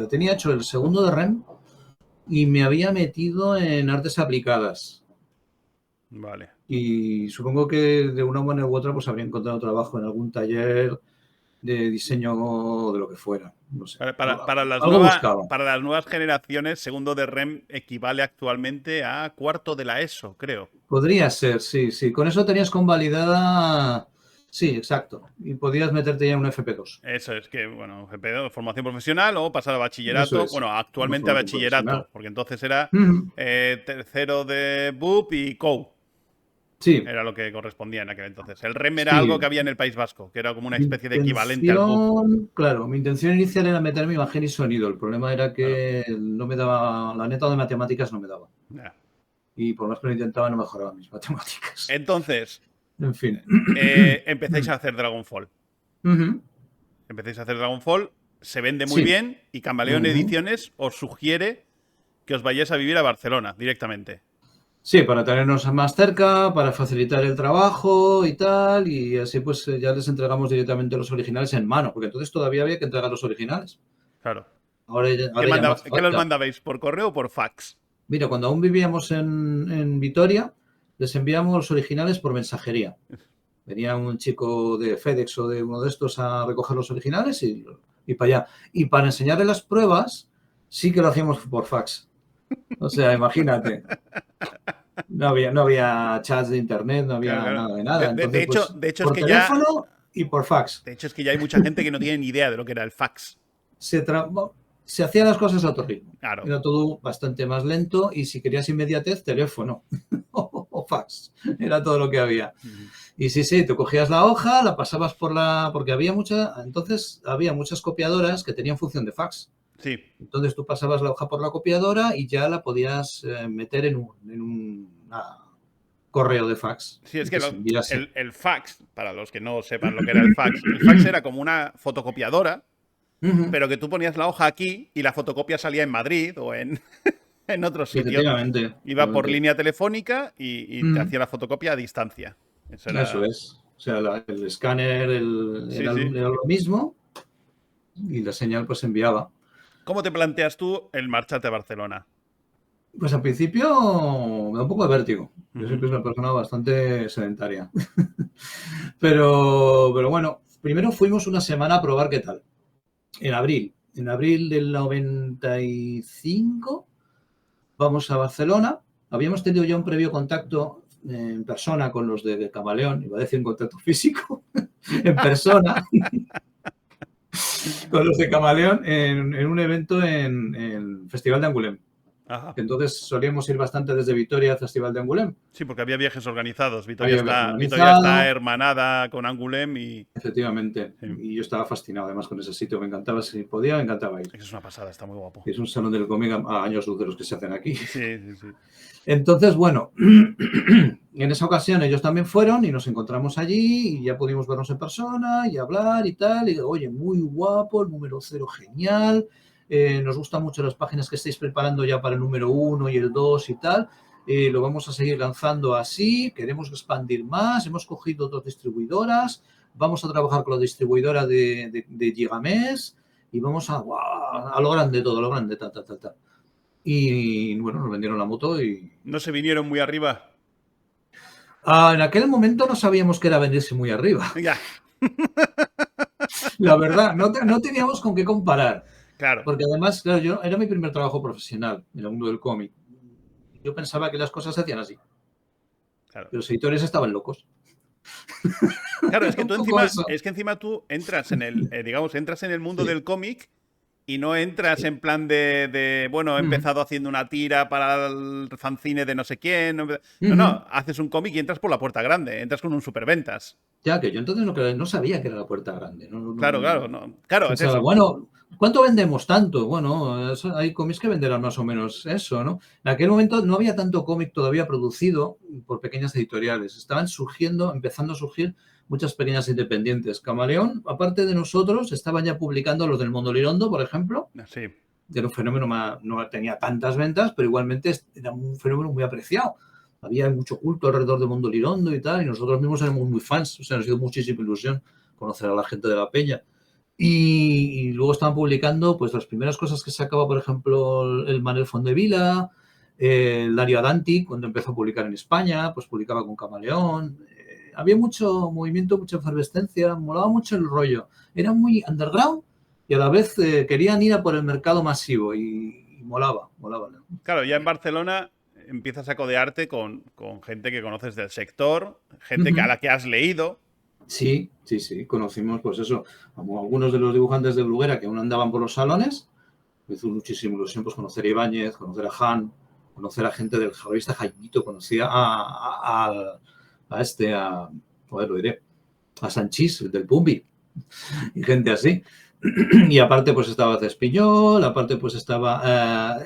tenía hecho el segundo de REM y me había metido en artes aplicadas. Vale. Y supongo que de una manera u otra pues habría encontrado trabajo en algún taller de diseño o de lo que fuera. No sé. Para las nuevas generaciones, segundo de REM equivale actualmente a cuarto de la ESO, creo. Podría ser, sí. Con eso tenías convalidada. Sí, exacto. Y podías meterte ya en un FP2. Eso es que, bueno, FP2, formación profesional o pasar a bachillerato. Bueno, actualmente a bachillerato, porque entonces era tercero de BUP y COU. Sí. Era lo que correspondía en aquel entonces. El REM era algo que había en el País Vasco, que era como una especie de equivalente al BUP. Claro, mi intención inicial era meterme imagen y sonido. El problema era que no me daba, la neta de matemáticas no me daba. Y por más que lo intentaba, no mejoraba mis matemáticas. Entonces, en fin. Empezáis a hacer Dragonfall. Empezáis a hacer Dragonfall, se vende muy bien y Camaleón Ediciones os sugiere que os vayáis a vivir a Barcelona directamente. Sí, para tenernos más cerca, para facilitar el trabajo y tal, y así pues ya les entregamos directamente los originales en mano, porque entonces todavía había que entregar los originales. Claro. Ahora ¿Qué los mandabais? ¿Por correo o por fax? Mira, cuando aún vivíamos en Vitoria, les enviamos los originales por mensajería. Venía un chico de FedEx o de uno de estos a recoger los originales y para allá. Y para enseñarle las pruebas, sí que lo hacíamos por fax. O sea, imagínate. No había chats de internet, no había nada de nada. Entonces, de hecho por es que teléfono y por fax. De hecho, es que ya hay mucha gente que no tiene ni idea de lo que era el fax. se hacían las cosas a otro ritmo. Claro. Era todo bastante más lento y si querías inmediatez, teléfono o fax. Era todo lo que había. Y sí, tú cogías la hoja, la pasabas porque entonces había muchas copiadoras que tenían función de fax. Sí. Entonces tú pasabas la hoja por la copiadora y ya la podías meter en un correo de fax. Sí, es que se enviase. el fax, para los que no sepan lo que era el fax era como una fotocopiadora, pero que tú ponías la hoja aquí y la fotocopia salía en Madrid o en otro sitio. Efectivamente. Iba por línea telefónica y te hacía la fotocopia a distancia. Eso es. O sea, el escáner era lo mismo y la señal pues enviaba. ¿Cómo te planteas tú el marcharte a Barcelona? Pues al principio me da un poco de vértigo. Yo siempre soy una persona bastante sedentaria. pero bueno, primero fuimos una semana a probar qué tal. En abril del 95 vamos a Barcelona. Habíamos tenido ya un previo contacto en persona con los de Camaleón, iba a decir un contacto físico, en persona, con los de Camaleón en un evento en el Festival de Angoulême. Ajá. Entonces solíamos ir bastante desde Vitoria al Festival de Angoulême. Sí, porque había viajes organizados. Vitoria está hermanada con Angoulême y... Efectivamente. Sí. Y yo estaba fascinado además con ese sitio. Me encantaba, si podía, me encantaba ir. Es una pasada, está muy guapo. Es un salón del cómic a años luz de los que se hacen aquí. Sí. Entonces, bueno, en esa ocasión ellos también fueron y nos encontramos allí y ya pudimos vernos en persona y hablar y tal. Y oye, muy guapo, el número 0 genial. Nos gustan mucho las páginas que estáis preparando ya para el número 1 y el 2 y tal. Lo vamos a seguir lanzando así. Queremos expandir más. Hemos cogido 2 distribuidoras. Vamos a trabajar con la distribuidora de Gigamés y vamos a lo grande todo, a lo grande, ta. Y bueno, nos vendieron la moto y... ¿No se vinieron muy arriba? En aquel momento no sabíamos que era venirse muy arriba. Ya. La verdad, no teníamos con qué comparar. Claro. Porque además, claro, era mi primer trabajo profesional en el mundo del cómic. Yo pensaba que las cosas se hacían así. Claro. Los editores estaban locos. Claro, es que encima tú entras en el mundo del cómic y no entras en plan bueno, he empezado haciendo una tira para el fanzine de no sé quién. No, haces un cómic y entras por la puerta grande, entras con un superventas. Ya, que yo entonces no sabía que era la puerta grande. Claro, es eso. Bueno, ¿cuánto vendemos tanto? Bueno, hay cómics que venderán más o menos eso, ¿no? En aquel momento no había tanto cómic todavía producido por pequeñas editoriales. Estaban empezando a surgir muchas pequeñas independientes. Camaleón, aparte de nosotros, estaban ya publicando los del Mundo Lirondo, por ejemplo. Sí. Era un fenómeno, no tenía tantas ventas, pero igualmente era un fenómeno muy apreciado. Había mucho culto alrededor del Mundo Lirondo y tal, y nosotros mismos éramos muy fans. O sea, nos ha sido muchísima ilusión conocer a la gente de la peña. Y luego estaban publicando pues las primeras cosas que sacaba, por ejemplo, el Manel Fondevila, el Dario Adanti, cuando empezó a publicar en España, pues publicaba con Camaleón. Había mucho movimiento, mucha efervescencia, molaba mucho el rollo. Era muy underground y a la vez querían ir a por el mercado masivo y molaba. Claro, ya en Barcelona empiezas a codearte con gente que conoces del sector, gente a la que has leído. Sí, conocimos pues eso, algunos de los dibujantes de Bruguera que aún andaban por los salones. Me hizo muchísima ilusión pues conocer a Ibáñez, conocer a Han, conocer a gente del revista Jaimito, conocía a Sanchís, el del Pumbi, y gente así. Y aparte pues estaba Cespiñol, aparte pues estaba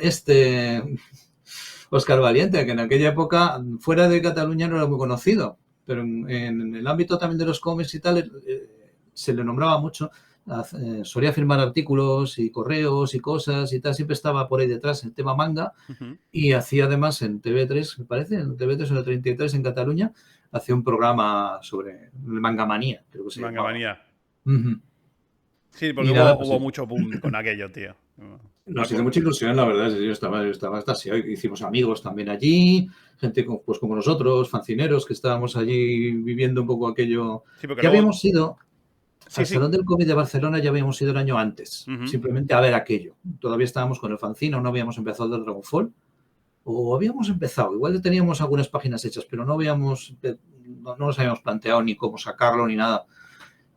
Óscar Valiente, que en aquella época fuera de Cataluña no era muy conocido, pero en el ámbito también de los cómics y tal se le nombraba mucho. Solía firmar artículos y correos y cosas y tal, siempre estaba por ahí detrás el tema manga y hacía además en TV3, me parece, en TV3 en el 33 en Cataluña, hacía un programa sobre Mangamanía, creo que se llamaba. Mangamanía. Sí, porque hubo mucho boom con aquello, tío. Nos hizo mucha ilusión, la verdad. Yo estaba extasiado. Hicimos amigos también allí, gente pues como nosotros, fancineros, que estábamos allí viviendo un poco aquello. Sí, ya habíamos ido al Salón del Cómic de Barcelona, ya habíamos ido el año antes, simplemente a ver aquello. Todavía estábamos con el fanzine, no habíamos empezado el Dragonfall, o habíamos empezado, igual teníamos algunas páginas hechas, pero no nos habíamos planteado ni cómo sacarlo ni nada.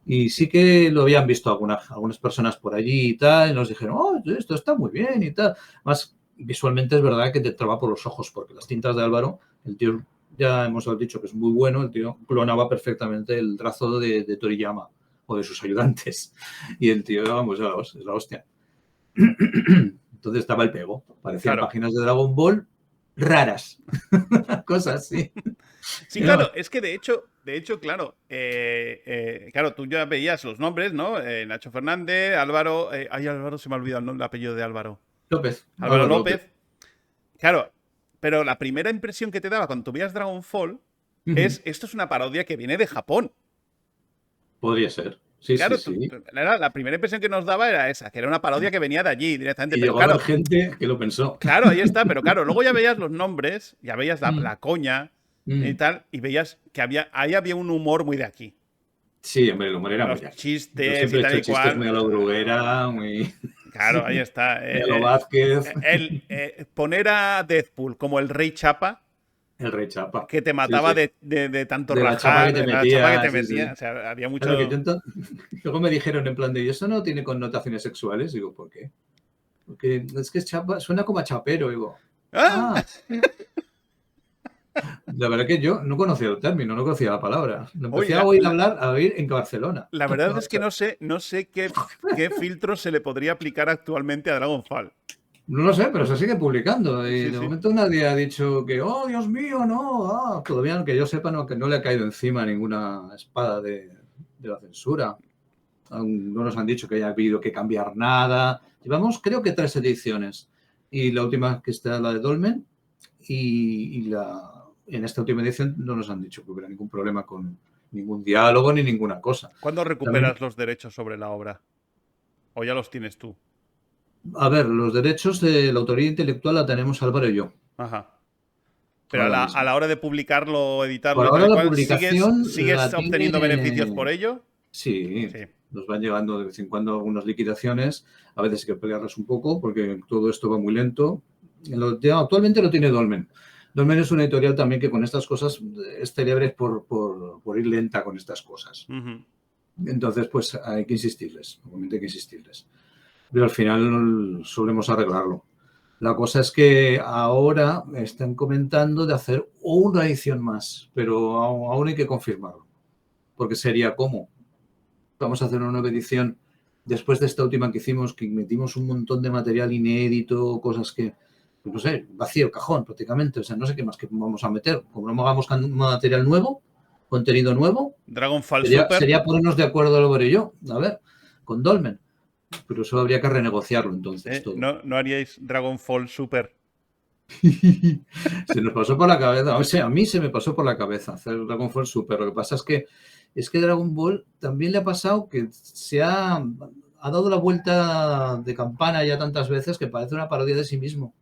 Y sí que lo habían visto algunas personas por allí y tal, y nos dijeron, oh, esto está muy bien y tal. Más visualmente es verdad que te entraba por los ojos, porque las tintas de Álvaro, el tío, ya hemos dicho que es muy bueno, el tío clonaba perfectamente el trazo de Toriyama o de sus ayudantes. Y el tío, vamos, es la hostia. Entonces estaba el pego. Parecían Claro. páginas de Dragon Ball raras. Cosas así. Sí, claro, es que de hecho, claro, claro, tú ya veías los nombres, ¿no? Nacho Fernández, Álvaro, ay, Álvaro, se me ha olvidado el apellido de Álvaro. López. Álvaro López. Claro, pero la primera impresión que te daba cuando tú veías Dragonfall es, esto es una parodia que viene de Japón. Podría ser. Sí, Claro, sí, sí. la primera impresión que nos daba era esa, que era una parodia que venía de allí directamente. Y Pero llegó a claro, haber gente que lo pensó. claro, ahí está, pero claro, luego ya veías los nombres, ya veías la coña y Mm. tal, y veías que ahí había un humor muy de aquí. Sí, hombre, el humor era muy Los de aquí. Yo chistes y siempre he tal hecho y chistes cual. muy a lo Bruguera, muy, Claro, ahí está. muy a lo Vázquez. Poner a Deadpool como el rey chapa, El Rey Chapa. que te Sí, mataba sí. de tanto De la chapa que rajar, te de la chapa que metía, te sí, sí. metía. O sea, había Claro que mucho. luego me dijeron en plan de, ¿y eso no tiene connotaciones sexuales? Digo, ¿por qué? Porque es que chapa, suena como a chapero. Digo, ¡Ah! ah, la verdad que yo no conocía el término, no conocía la palabra. Lo Oye, empecé a oír hablar, a oír en Barcelona. la verdad es que no sé qué filtro se le podría aplicar actualmente a Dragonfall. No lo sé, pero se sigue publicando. Y Sí, de sí. momento nadie ha dicho que, oh, Dios mío, no. Todavía, que yo sepa, no, que no le ha caído encima ninguna espada de la censura. Aún no nos han dicho que haya habido que cambiar nada. Llevamos, creo que 3 ediciones. Y la última que está la de Dolmen. En esta última edición no nos han dicho que hubiera ningún problema con ningún diálogo ni ninguna cosa. ¿Cuándo También, recuperas los derechos sobre la obra? ¿O ya los tienes tú? a ver, los derechos de la autoría intelectual la tenemos Álvaro y yo, Ajá. Pero a ahora a mismo. la hora de publicarlo, editarlo Por y tal ahora y la cual, ¿sigues, publicación sigues la obteniendo beneficios por tiene. ello? Sí, Sí. nos van llegando de vez en cuando algunas liquidaciones. A veces hay que pelearlas un poco porque todo esto va muy lento. Actualmente lo tiene Dolmen. Dolmen es una editorial también que con estas cosas es célebre por ir lenta con estas cosas. Ujú. Entonces, pues hay que insistirles, obviamente hay que insistirles. Pero al final solemos arreglarlo. La cosa es que ahora están comentando de hacer una edición más, pero aún hay que confirmarlo. Porque sería como, vamos a hacer una nueva edición después de esta última que hicimos, que metimos un montón de material inédito, cosas que, pues no sé, vacío, cajón prácticamente. O sea, no sé qué más que vamos a meter. Como no hagamos material nuevo, contenido nuevo, Dragonfall Super. sería ponernos de acuerdo Álvaro y yo, a ver, con Dolmen. Pero eso habría que renegociarlo entonces todo. ¿No haríais Dragonfall Super? Se nos pasó por la cabeza, o sea, a mí se me pasó por la cabeza hacer Dragon Ball Super. Lo que pasa es que Dragon Ball también le ha pasado que ha dado la vuelta de campana ya tantas veces que parece una parodia de sí mismo.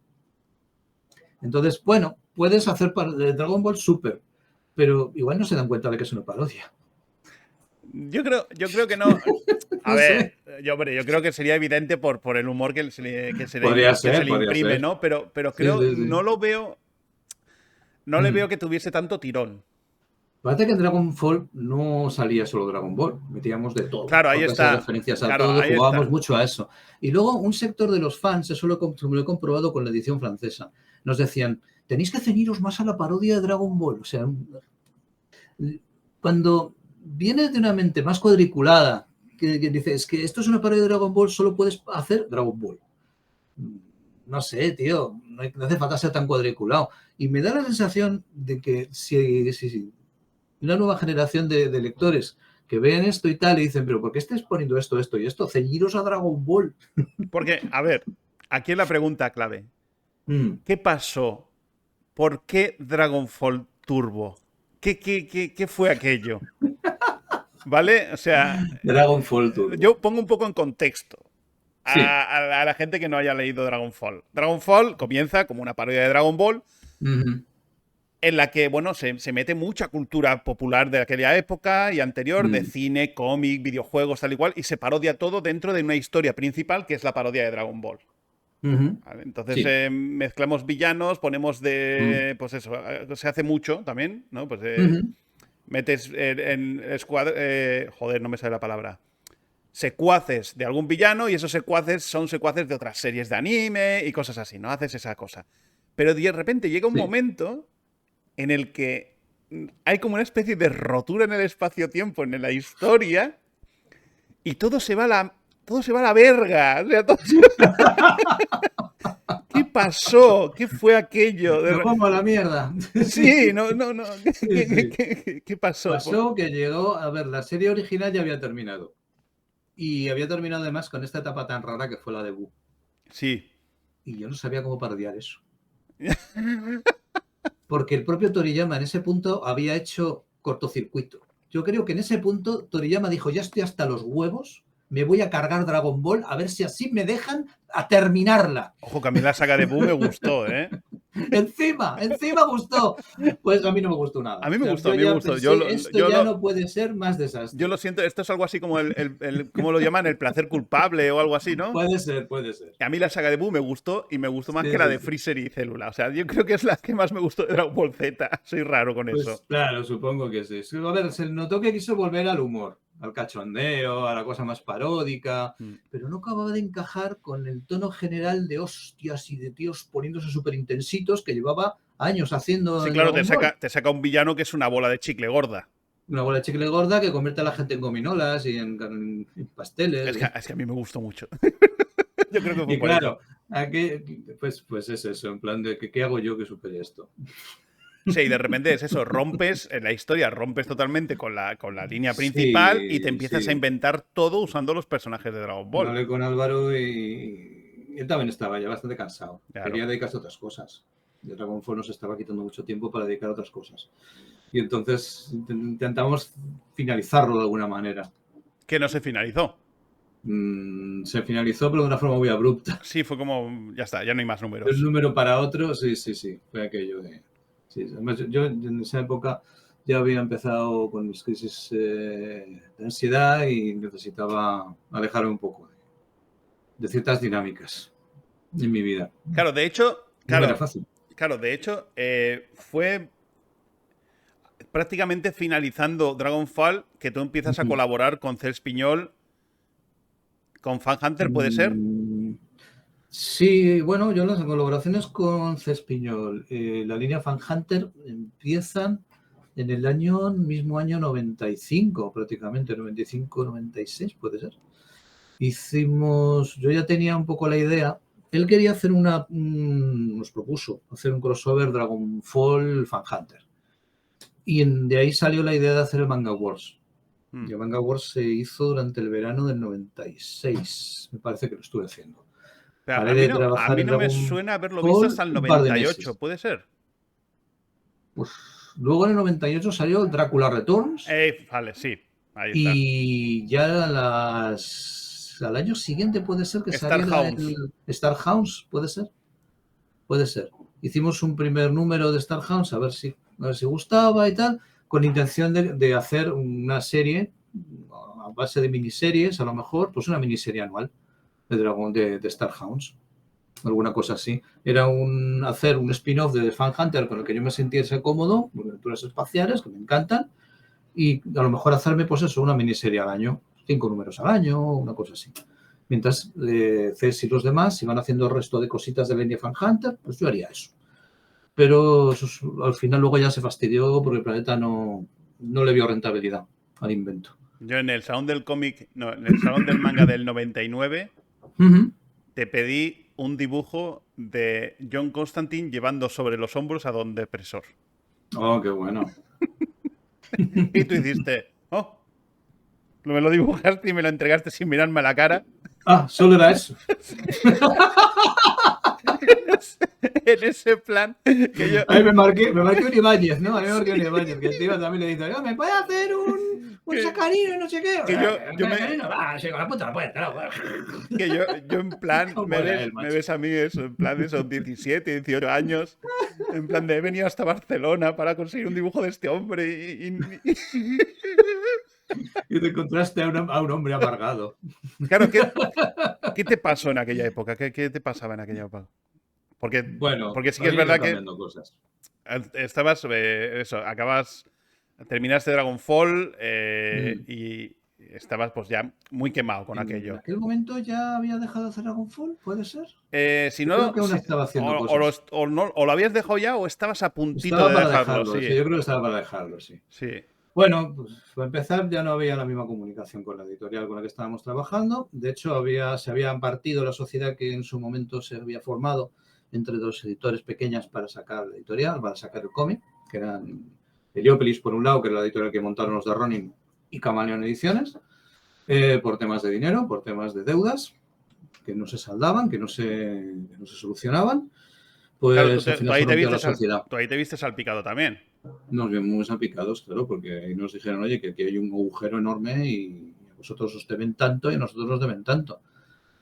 Entonces, bueno, puedes hacer Dragon Ball Super, pero igual no se dan cuenta de que es una parodia. Yo creo que no. A No ver, sé. yo creo que sería evidente por el humor Podría que se ser, le podría imprime, ser. ¿no? Pero Sí, creo, sí, sí. no le veo que tuviese tanto tirón. Parece que en Dragon Ball no salía solo Dragon Ball, metíamos de todo, Claro, ahí todas esas está. referencias a Claro, todo, ahí jugábamos está. mucho a eso. Y luego un sector de los fans, eso lo he comprobado con la edición francesa, nos decían, tenéis que ceñiros más a la parodia de Dragon Ball. O sea, cuando vienes de una mente más cuadriculada, que dices que esto es una parodia de Dragon Ball, solo puedes hacer Dragon Ball. No sé, tío, no hace falta ser tan cuadriculado. Y me da la sensación de que si una nueva generación de lectores que ven esto y tal y dicen, pero ¿por qué estáis poniendo esto, esto y esto? Ceñiros a Dragon Ball. Porque, a ver, aquí es la pregunta clave. Mm. ¿Qué pasó? ¿Por qué Dragonfall Turbo? ¿Qué fue aquello? ¿Vale? O sea, Dragonfall Turbo. yo pongo un poco en contexto Sí. a la gente que no haya leído Dragonfall. Dragonfall comienza como una parodia de Dragon Ball Uh-huh. en la que, bueno, se mete mucha cultura popular de aquella época y anterior, de cine, cómic, videojuegos, tal y cual, y se parodia todo dentro de una historia principal que es la parodia de Dragon Ball. Uh-huh. ¿Vale? Entonces Sí. mezclamos villanos, ponemos Uh-huh. pues eso, se hace mucho también, ¿no? Pues Uh-huh. metes joder, no me sale la palabra. Secuaces de algún villano y esos secuaces son secuaces de otras series de anime y cosas así, ¿no? Haces esa cosa. Pero de repente llega un momento en el que hay como una especie de rotura en el espacio-tiempo, en la historia, y todo se va a la verga. O sea, ¿Qué pasó? ¿Qué fue aquello? Nos vamos a la mierda. Sí, no. ¿Qué pasó? Pasó que llegó, a ver, la serie original ya había terminado. Y había terminado además con esta etapa tan rara que fue la de Boo. Sí. Y yo no sabía cómo parodiar eso. Porque el propio Toriyama en ese punto había hecho cortocircuito. Yo creo que en ese punto Toriyama dijo, ya estoy hasta los huevos, me voy a cargar Dragon Ball a ver si así me dejan a terminarla. Ojo, que a mí la saga de Boo me gustó, ¿eh? encima gustó. Pues a mí no me gustó nada. A mí me gustó, yo a mí me gustó. Esto ya no puede ser más desastre. Yo lo siento, esto es algo así como ¿cómo lo llaman? El placer culpable o algo así, ¿no? Puede ser. A mí la saga de Boo me gustó y me gustó más que la de Freezer y Célula. O sea, yo creo que es la que más me gustó de Dragon Ball Z. Soy raro con eso. Claro, supongo que sí. A ver, se notó que quiso volver al humor, al cachondeo, a la cosa más paródica, pero no acababa de encajar con el tono general de hostias y de tíos poniéndose súper intensitos que llevaba años haciendo. Sí, claro, te saca un villano que es una bola de chicle gorda. Una bola de chicle gorda que convierte a la gente en gominolas y en pasteles. Es que a mí me gustó mucho. Yo creo que fue y por claro, eso. Aquí, pues es eso, en plan de ¿qué hago yo que supere esto? Sí, y de repente es eso, rompes en la historia, rompes totalmente con la línea principal y te empiezas a inventar todo usando los personajes de Dragon Ball. Hablé con Álvaro y él también estaba ya bastante cansado. Claro. Quería dedicarse a otras cosas. De Dragon Ball nos estaba quitando mucho tiempo para dedicar a otras cosas. Y entonces intentamos finalizarlo de alguna manera. ¿Que no se finalizó? Se finalizó, pero de una forma muy abrupta. Sí, fue como, ya está, ya no hay más números. De un número para otro, sí. Fue aquello de... Sí. Además, yo en esa época ya había empezado con mis crisis de ansiedad y necesitaba alejarme un poco de ciertas dinámicas en mi vida. Claro, de hecho... No era fácil. Claro, de hecho, fue prácticamente finalizando Dragonfall que tú empiezas a colaborar con Cels Piñol, con Fan Hunter, ¿puede ser? Sí, bueno, yo las colaboraciones con Cels Piñol, la línea Fan Hunter empiezan en el mismo año 95, prácticamente, 95, 96, puede ser. Yo ya tenía un poco la idea. Él quería hacer nos propuso hacer un crossover Dragonfall Fan Hunter. Y de ahí salió la idea de hacer el Manga Wars. Y el Manga Wars se hizo durante el verano del 96. Me parece que lo estuve haciendo. Pero a mí no me suena haberlo visto hasta el 98, ¿puede ser? Pues luego en el 98 salió Drácula Returns. Vale, sí. Ahí está. Y ya al año siguiente puede ser que saliera el Star Hounds, ¿puede ser? Puede ser. Hicimos un primer número de Star Hounds a ver si gustaba y tal, con intención de hacer una serie a base de miniseries, a lo mejor, pues una miniserie anual de Star Hounds, alguna cosa así. Era hacer un spin-off de Fan Hunter con el que yo me sintiese cómodo, aventuras espaciales que me encantan, y a lo mejor hacerme, pues eso, una miniserie al año, 5 números al año, una cosa así. Mientras Cés y los demás iban haciendo el resto de cositas de la línea Fan Hunter, pues yo haría eso. Pero eso, al final luego ya se fastidió porque el planeta no le vio rentabilidad al invento. Yo en el salón del cómic, no, en el salón del manga del 99, te pedí un dibujo de John Constantine llevando sobre los hombros a Don Depresor. Oh, qué bueno. Y tú hiciste, me lo dibujaste y me lo entregaste sin mirarme a la cara. Ah, solo era eso. En ese plan que yo... A mí me marqué un Ibáñez, ¿no? A mí me marqué un Ibáñez, que el tío también le dice, ¿me puede hacer un sacarino y no sé qué? Que yo en plan, me ves a mí eso, en plan de esos 17, 18 años, en plan de he venido hasta Barcelona para conseguir un dibujo de este hombre y te encontraste a un hombre amargado. Claro, ¿qué te pasó en aquella época? ¿Qué te pasaba en aquella época? Porque sí que es verdad que cosas. estabas, acabas terminaste Dragonfall y estabas pues ya muy quemado con En aquello. aquel momento ya había dejado de hacer Dragonfall, ¿puede ser? Si Yo no, creo que aún estaba haciendo cosas. o lo habías dejado ya o estabas a puntito Estaba de para dejarlo, dejarlo, sí, sí. yo creo que estaba para dejarlo, sí. Sí. Bueno, pues para empezar ya no había la misma comunicación con la editorial con la que estábamos trabajando. De hecho, se habían partido la sociedad que en su momento se había formado entre dos editores pequeñas para sacar la editorial, para sacar el cómic, que eran Heliópolis, por un lado, que era la editorial que montaron los de Ronin, y Camaleón Ediciones, por temas de dinero, por temas de deudas, que no se saldaban, que no se solucionaban. Claro, Pues al final se rompió la sociedad. tú ahí te viste salpicado también. Nos vimos muy salpicados, claro, porque ahí nos dijeron, oye, que aquí hay un agujero enorme y a vosotros os deben tanto y a nosotros nos deben tanto.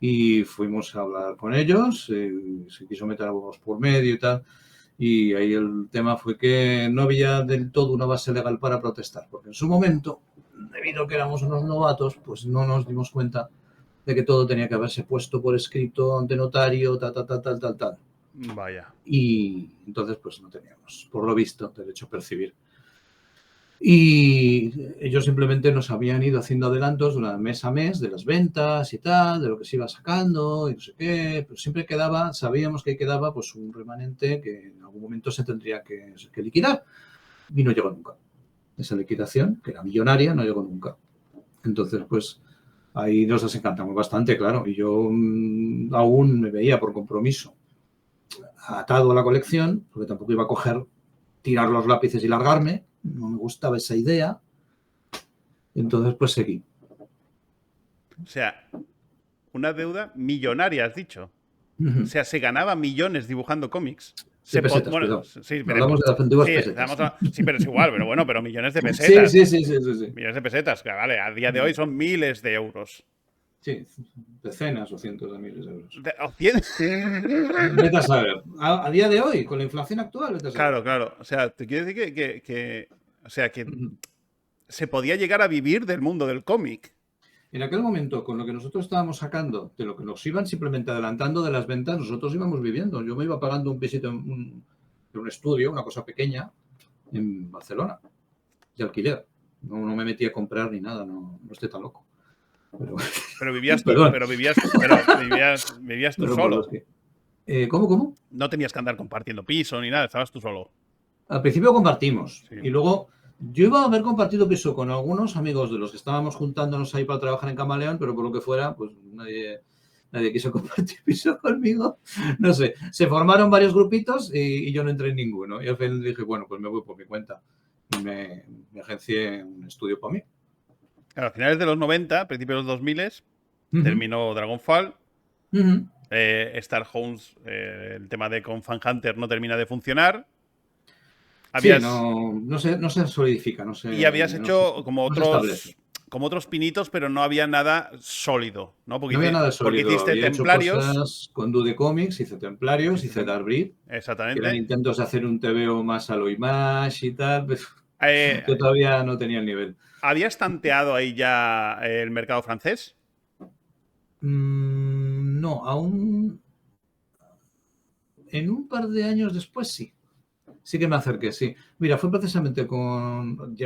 Y fuimos a hablar con ellos, se quiso meter a vos por medio y tal. Y ahí el tema fue que no había del todo una base legal para protestar, porque en su momento, debido a que éramos unos novatos, pues no nos dimos cuenta de que todo tenía que haberse puesto por escrito ante notario, tal. Vaya. Y entonces, pues no teníamos, por lo visto, derecho a percibir. Y ellos simplemente nos habían ido haciendo adelantos durante mes a mes de las ventas y tal, de lo que se iba sacando y no sé qué, pero siempre quedaba, sabíamos que quedaba pues un remanente que en algún momento se tendría que liquidar y no llegó nunca. Esa liquidación, que era millonaria, no llegó nunca. Entonces, pues ahí nos desencantamos bastante, claro, y yo aún me veía por compromiso atado a la colección, porque tampoco iba a coger, tirar los lápices y largarme, no me gustaba esa idea, entonces pues seguí. O sea, una deuda millonaria, has dicho. O sea, se ganaba millones dibujando cómics. De pesetas, Bueno, cuidado. sí, Hablamos de las antiguas sí, pesetas. sí, pero es igual, pero bueno, pero millones de pesetas. Sí. Millones de pesetas, que vale, a día de hoy son miles de euros. Sí, decenas o cientos de miles de euros. ¿O cien? Vete a saber. A día de hoy, con la inflación actual, vete a saber. Claro. O sea, te quiero decir que se podía llegar a vivir del mundo del cómic. En aquel momento, con lo que nosotros estábamos sacando, de lo que nos iban simplemente adelantando de las ventas, nosotros íbamos viviendo. Yo me iba pagando un pisito en un estudio, una cosa pequeña, en Barcelona, de alquiler. No me metí a comprar ni nada, no estoy tan loco. Pero vivías tú, vivías tú solo. ¿Cómo? No tenías que andar compartiendo piso ni nada, estabas tú solo. Al principio compartimos, Sí. y luego yo iba a haber compartido piso con algunos amigos de los que estábamos juntándonos ahí para trabajar en Camaleón, pero por lo que fuera, pues nadie quiso compartir piso conmigo. No sé, se formaron varios grupitos y yo no entré en ninguno. Y al final dije, bueno, pues me voy por mi cuenta. Y me agencié un estudio para mí. Claro, a finales de los 90, principios de los 2000, terminó Dragonfall. Star Homes, el tema de con Fan Hunter no termina de funcionar. No se solidifica, no sé. Y habías hecho como otros pinitos, pero no había nada sólido, ¿no? No había nada sólido. Porque hiciste había Templarios. Hecho cosas con Dude Comics, hice Templarios, hice Dark Breed. Exactamente. Que eran intentos de hacer un TVO más a lo Image y tal. Pero yo todavía no tenía el nivel. ¿Habías tanteado ahí ya el mercado francés? No, aún. En un par de años después sí. Sí que me acerqué, sí. Mira, fue precisamente con...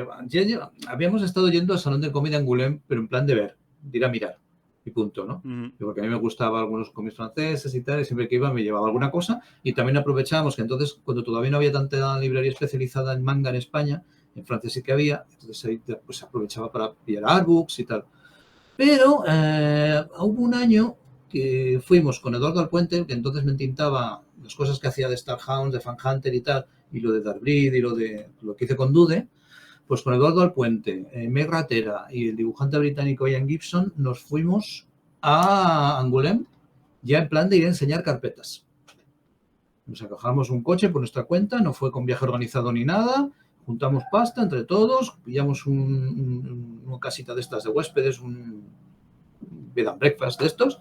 habíamos estado yendo al Salón de Cómic de Angoulême, pero en plan de ver, de ir a mirar. Y punto, ¿no? Porque a mí me gustaban algunos cómics franceses y tal, y siempre que iba me llevaba alguna cosa. Y también aprovechábamos que entonces, cuando todavía no había tanta librería especializada en manga en España, en Francia sí que había, entonces ahí pues aprovechaba para pillar artbooks y tal. Pero hubo un año que fuimos con Eduardo Alpuente, que entonces me entintaba las cosas que hacía de Star Hounds, de Fan Hunter y tal, y lo de Dark Breed y lo que hice con Dude, pues con Eduardo Alpuente, Meg Ratera y el dibujante británico Ian Gibson nos fuimos a Angoulême ya en plan de ir a enseñar carpetas. Nos acojamos un coche por nuestra cuenta, no fue con viaje organizado ni nada, juntamos pasta entre todos, pillamos una casita de estas de huéspedes, un bed and breakfast de estos,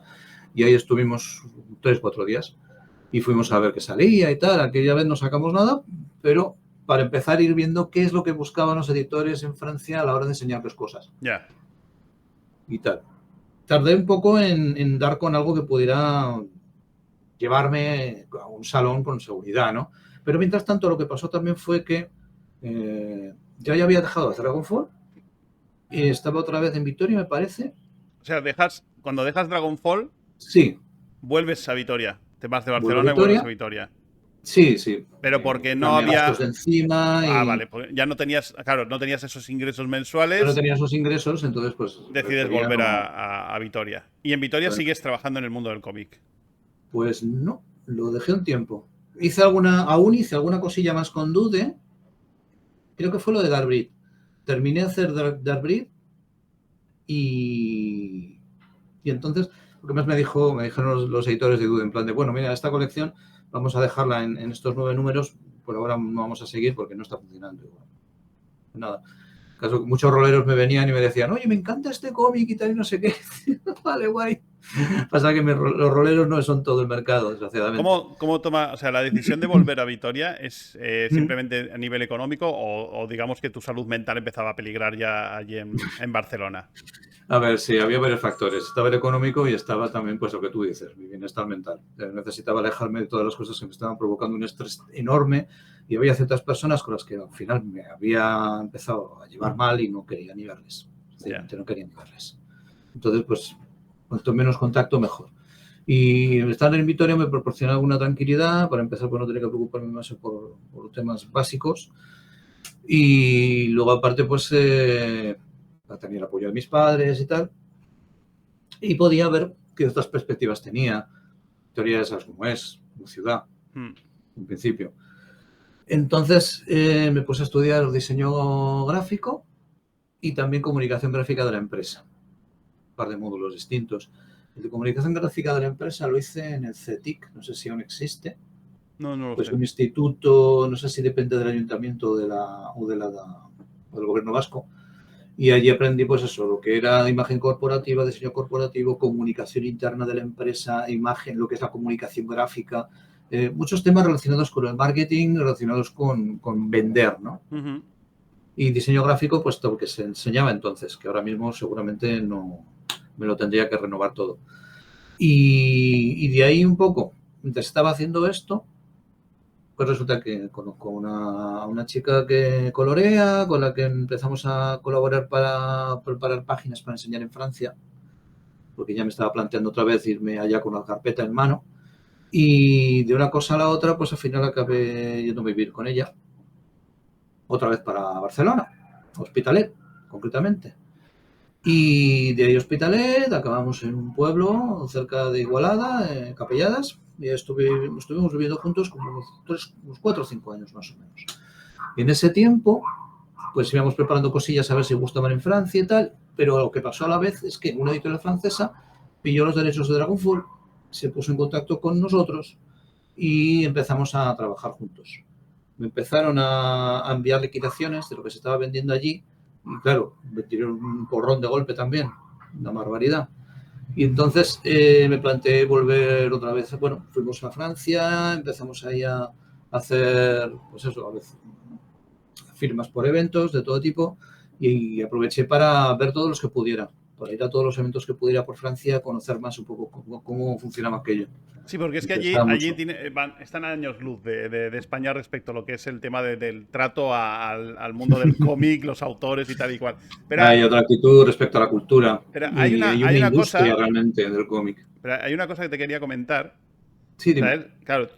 y ahí estuvimos 3-4 días y fuimos a ver qué salía y tal. Aquella vez no sacamos nada, pero para empezar a ir viendo qué es lo que buscaban los editores en Francia a la hora de enseñarles cosas. Ya. Y tal. Tardé un poco en dar con algo que pudiera llevarme a un salón con seguridad, ¿no? Pero mientras tanto lo que pasó también fue que yo ya había dejado de hacer Dragonfall y estaba otra vez en Vitoria, me parece. O sea, cuando dejas Dragonfall, Sí, vuelves a Vitoria. Te vas de vuelvo a Barcelona y vuelves a Vitoria. Vitoria. Sí, sí. Pero porque no Quitarme gastos había. de encima Ah, vale, y pues ya no tenías, claro, no tenías esos ingresos yo no mensuales, tenía esos ingresos, entonces pues decides prefería volver no. a Vitoria. Y en Vitoria sigues trabajando en el mundo del cómic. Pues no, lo dejé un tiempo. Aún hice alguna cosilla más con Dude. Creo que fue lo de Darbreed. Terminé de hacer Darbreed y entonces lo que más me dijeron los editores de Dude en plan de, bueno, mira, esta colección vamos a dejarla en estos 9 números, por ahora no vamos a seguir porque no está funcionando. Igual. Nada. Caso, muchos roleros me venían y me decían, oye, me encanta este cómic y tal y no sé qué. Vale, guay. Pasa que los roleros no son todo el mercado, desgraciadamente. ¿Cómo toma, o sea, la decisión de volver a Vitoria es simplemente a nivel económico o digamos que tu salud mental empezaba a peligrar ya allí en Barcelona? A ver, sí, había varios factores. Estaba el económico y estaba también, pues lo que tú dices, mi bienestar mental. Necesitaba alejarme de todas las cosas que me estaban provocando un estrés enorme y había ciertas personas con las que al final me había empezado a llevar mal y no quería ni verles. Sinceramente, no quería ni verles. Entonces, pues, cuanto menos contacto, mejor. Y estar en Vitoria me proporciona alguna tranquilidad. Para empezar, pues no tenía que preocuparme más por temas básicos. Y luego, aparte, pues tenía el apoyo de mis padres y tal. Y podía ver qué otras perspectivas tenía. Teoría de esas como es, como ciudad, en principio. Entonces me puse a estudiar diseño gráfico y también comunicación gráfica de la empresa. Un par de módulos distintos. El de comunicación gráfica de la empresa lo hice en el CETIC, no sé si aún existe. No, no lo Pues sé. un instituto, no sé si depende del ayuntamiento o del gobierno vasco. Y allí aprendí, pues eso, lo que era imagen corporativa, diseño corporativo, comunicación interna de la empresa, imagen, lo que es la comunicación gráfica, muchos temas relacionados con el marketing, relacionados con vender, ¿no? Y diseño gráfico, pues todo lo que se enseñaba entonces, que ahora mismo seguramente no me lo tendría que renovar todo. Y de ahí un poco, mientras estaba haciendo esto, pues resulta que conozco a una chica que colorea, con la que empezamos a colaborar para preparar páginas para enseñar en Francia, porque ya me estaba planteando otra vez irme allá con la carpeta en mano. Y de una cosa a la otra, pues al final acabé yendo a vivir con ella, otra vez para Barcelona, Hospitalet, concretamente. Y de ahí Hospitalet acabamos en un pueblo cerca de Igualada, Capelladas, y estuvimos viviendo juntos como unos 4 o 5 años más o menos. Y en ese tiempo, pues íbamos preparando cosillas a ver si gustaban en Francia y tal, pero lo que pasó a la vez es que una editorial francesa pilló los derechos de Dragonfall, se puso en contacto con nosotros y empezamos a trabajar juntos. Me empezaron a enviar liquidaciones de lo que se estaba vendiendo allí y claro, me tiraron un porrón de golpe también, una barbaridad. Y entonces me planteé volver otra vez. Bueno, fuimos a Francia, empezamos ahí a hacer, pues eso, a veces firmas por eventos de todo tipo y aproveché para ver todos los que pudiera, para ir a todos los eventos que pudiera por Francia, conocer más un poco cómo funcionaba aquello. Sí, porque es que allí están a años luz de España respecto a lo que es el tema del trato al mundo del cómic, los autores y tal y cual. Pero hay otra actitud respecto a la cultura pero y hay una hay una industria cosa, realmente del cómic. pero hay una cosa que te quería comentar. Sí, dime. ¿Sabes? Claro,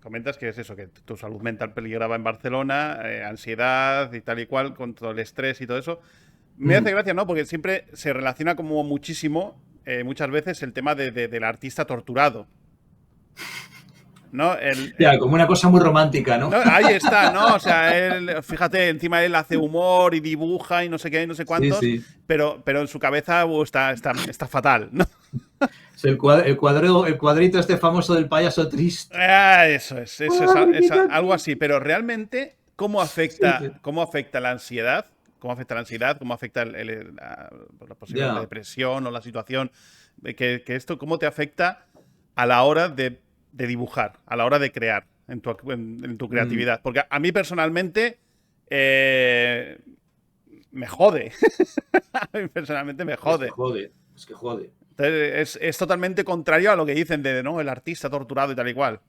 comentas que es eso, que tu salud mental peligraba en Barcelona, ansiedad y tal y cual, con todo el estrés y todo eso. Me hace gracia, ¿no? Porque siempre se relaciona como muchísimo, muchas veces, el tema del artista torturado. ¿No? Ya, como una cosa muy romántica, ¿no? No, ahí está, ¿no? O sea, él, fíjate, encima él hace humor y dibuja y no sé qué y no sé Sí, cuántos, sí. pero en su cabeza está fatal, ¿no? Es el cuadrito este famoso del payaso triste. Eso es algo así, pero realmente, Sí, sí. cómo afecta la ansiedad? ¿Cómo afecta la ansiedad? ¿Cómo afecta la posible la Ya. depresión o la situación? Que esto, ¿cómo te afecta a la hora de dibujar, a la hora de crear en tu creatividad? Porque a mí personalmente me jode. A mí personalmente me Es que jode. jode, es que jode. Entonces, es totalmente contrario a lo que dicen ¿no? El artista torturado y tal y cual.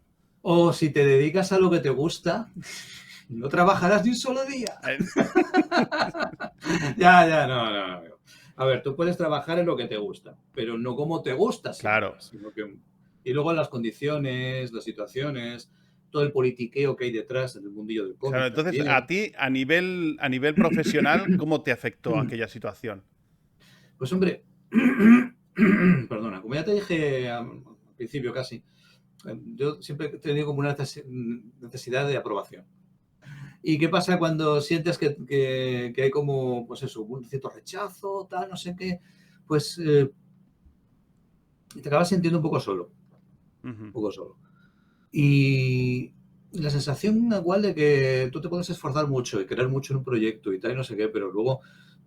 O si te dedicas a lo que te gusta, No trabajarás ni un solo día. Ya, no. A ver, tú puedes trabajar en lo que te gusta, pero no como te gusta siempre. Claro. Y luego las condiciones, las situaciones, todo el politiqueo que hay detrás en el mundillo del Claro, cómic entonces, a también. ti, a nivel profesional, ¿cómo te afectó aquella situación? Pues hombre, perdona, como ya te dije al principio casi, yo siempre he tenido como una necesidad de aprobación. ¿Y qué pasa cuando sientes que hay como, pues eso, un cierto rechazo, tal, no sé qué? Pues te acabas sintiendo un poco solo, un poco solo. Y la sensación igual de que tú te puedes esforzar mucho y querer mucho en un proyecto y tal, y no sé qué, pero luego,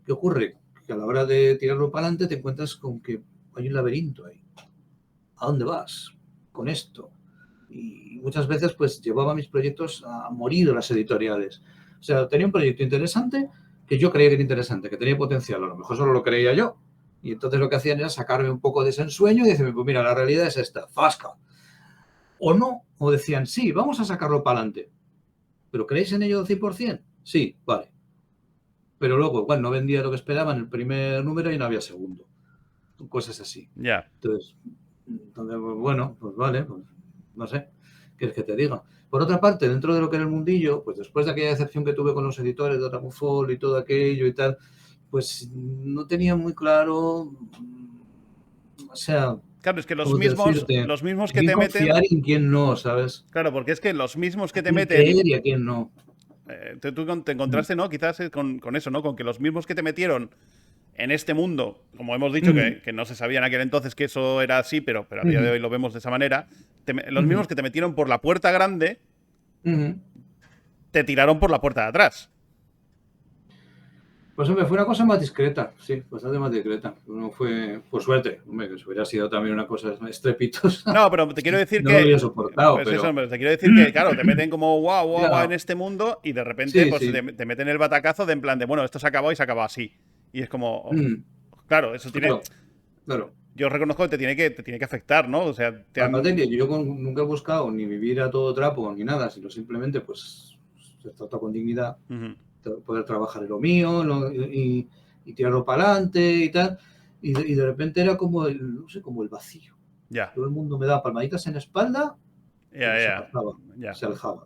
¿qué ocurre? Que a la hora de tirarlo para adelante te encuentras con que hay un laberinto ahí. ¿A dónde vas con esto? Y muchas veces pues llevaba mis proyectos a morir en las editoriales. O sea, tenía un proyecto interesante que yo creía que era interesante, que tenía potencial, a lo mejor solo lo creía yo. Y entonces lo que hacían era sacarme un poco de ese ensueño y decirme, pues mira, la realidad es esta, fasca. O no, o decían, sí, vamos a sacarlo para adelante. ¿Pero creéis en ello al 100%? Sí, vale. Pero luego, igual no vendía lo que esperaba en el primer número y no había segundo. Cosas así. Ya. Entonces, pues, bueno, pues vale, pues no sé, ¿qué es que te diga? Por otra parte, dentro de lo que era el mundillo, pues después de aquella decepción que tuve con los editores de Dragonfall y todo aquello y tal, pues no tenía muy claro, o sea, Claro, es que ¿cómo decirte? los mismos En que quién te confiar meten. y en quién no, ¿sabes? Claro, porque es que los mismos A que te quién meten. creer y a quién no. Tú te encontraste, ¿no? Quizás con eso, ¿no? Con que los mismos que te metieron en este mundo, como hemos dicho, que no se sabía en aquel entonces que eso era así, pero a día de hoy lo vemos de esa manera, los mismos que te metieron por la puerta grande, te tiraron por la puerta de atrás. Pues hombre, fue una cosa más discreta, sí, bastante más discreta. No fue, por suerte, hombre, que si hubiera sido también una cosa estrepitosa, No, pero te quiero decir no lo que, habría soportado, pues eso, pero te quiero decir que, claro, te meten como guau, guau, guau ya, en este mundo y de repente sí, pues sí. te meten el batacazo de en plan de, bueno, esto se acabó y se acabó así. Y es como, Mm, claro, eso tiene, claro, claro. yo reconozco que te tiene que afectar, ¿no? O sea, Aparte que yo nunca he buscado ni vivir a todo trapo ni nada, sino simplemente pues se trata con dignidad, Ujú. poder trabajar en lo mío y tirarlo para adelante y tal. Y de repente era como el, no sé, como el vacío. Ya, Todo el mundo me daba palmaditas en la espalda ya, y se ya, apartaba, ya. se alejaba.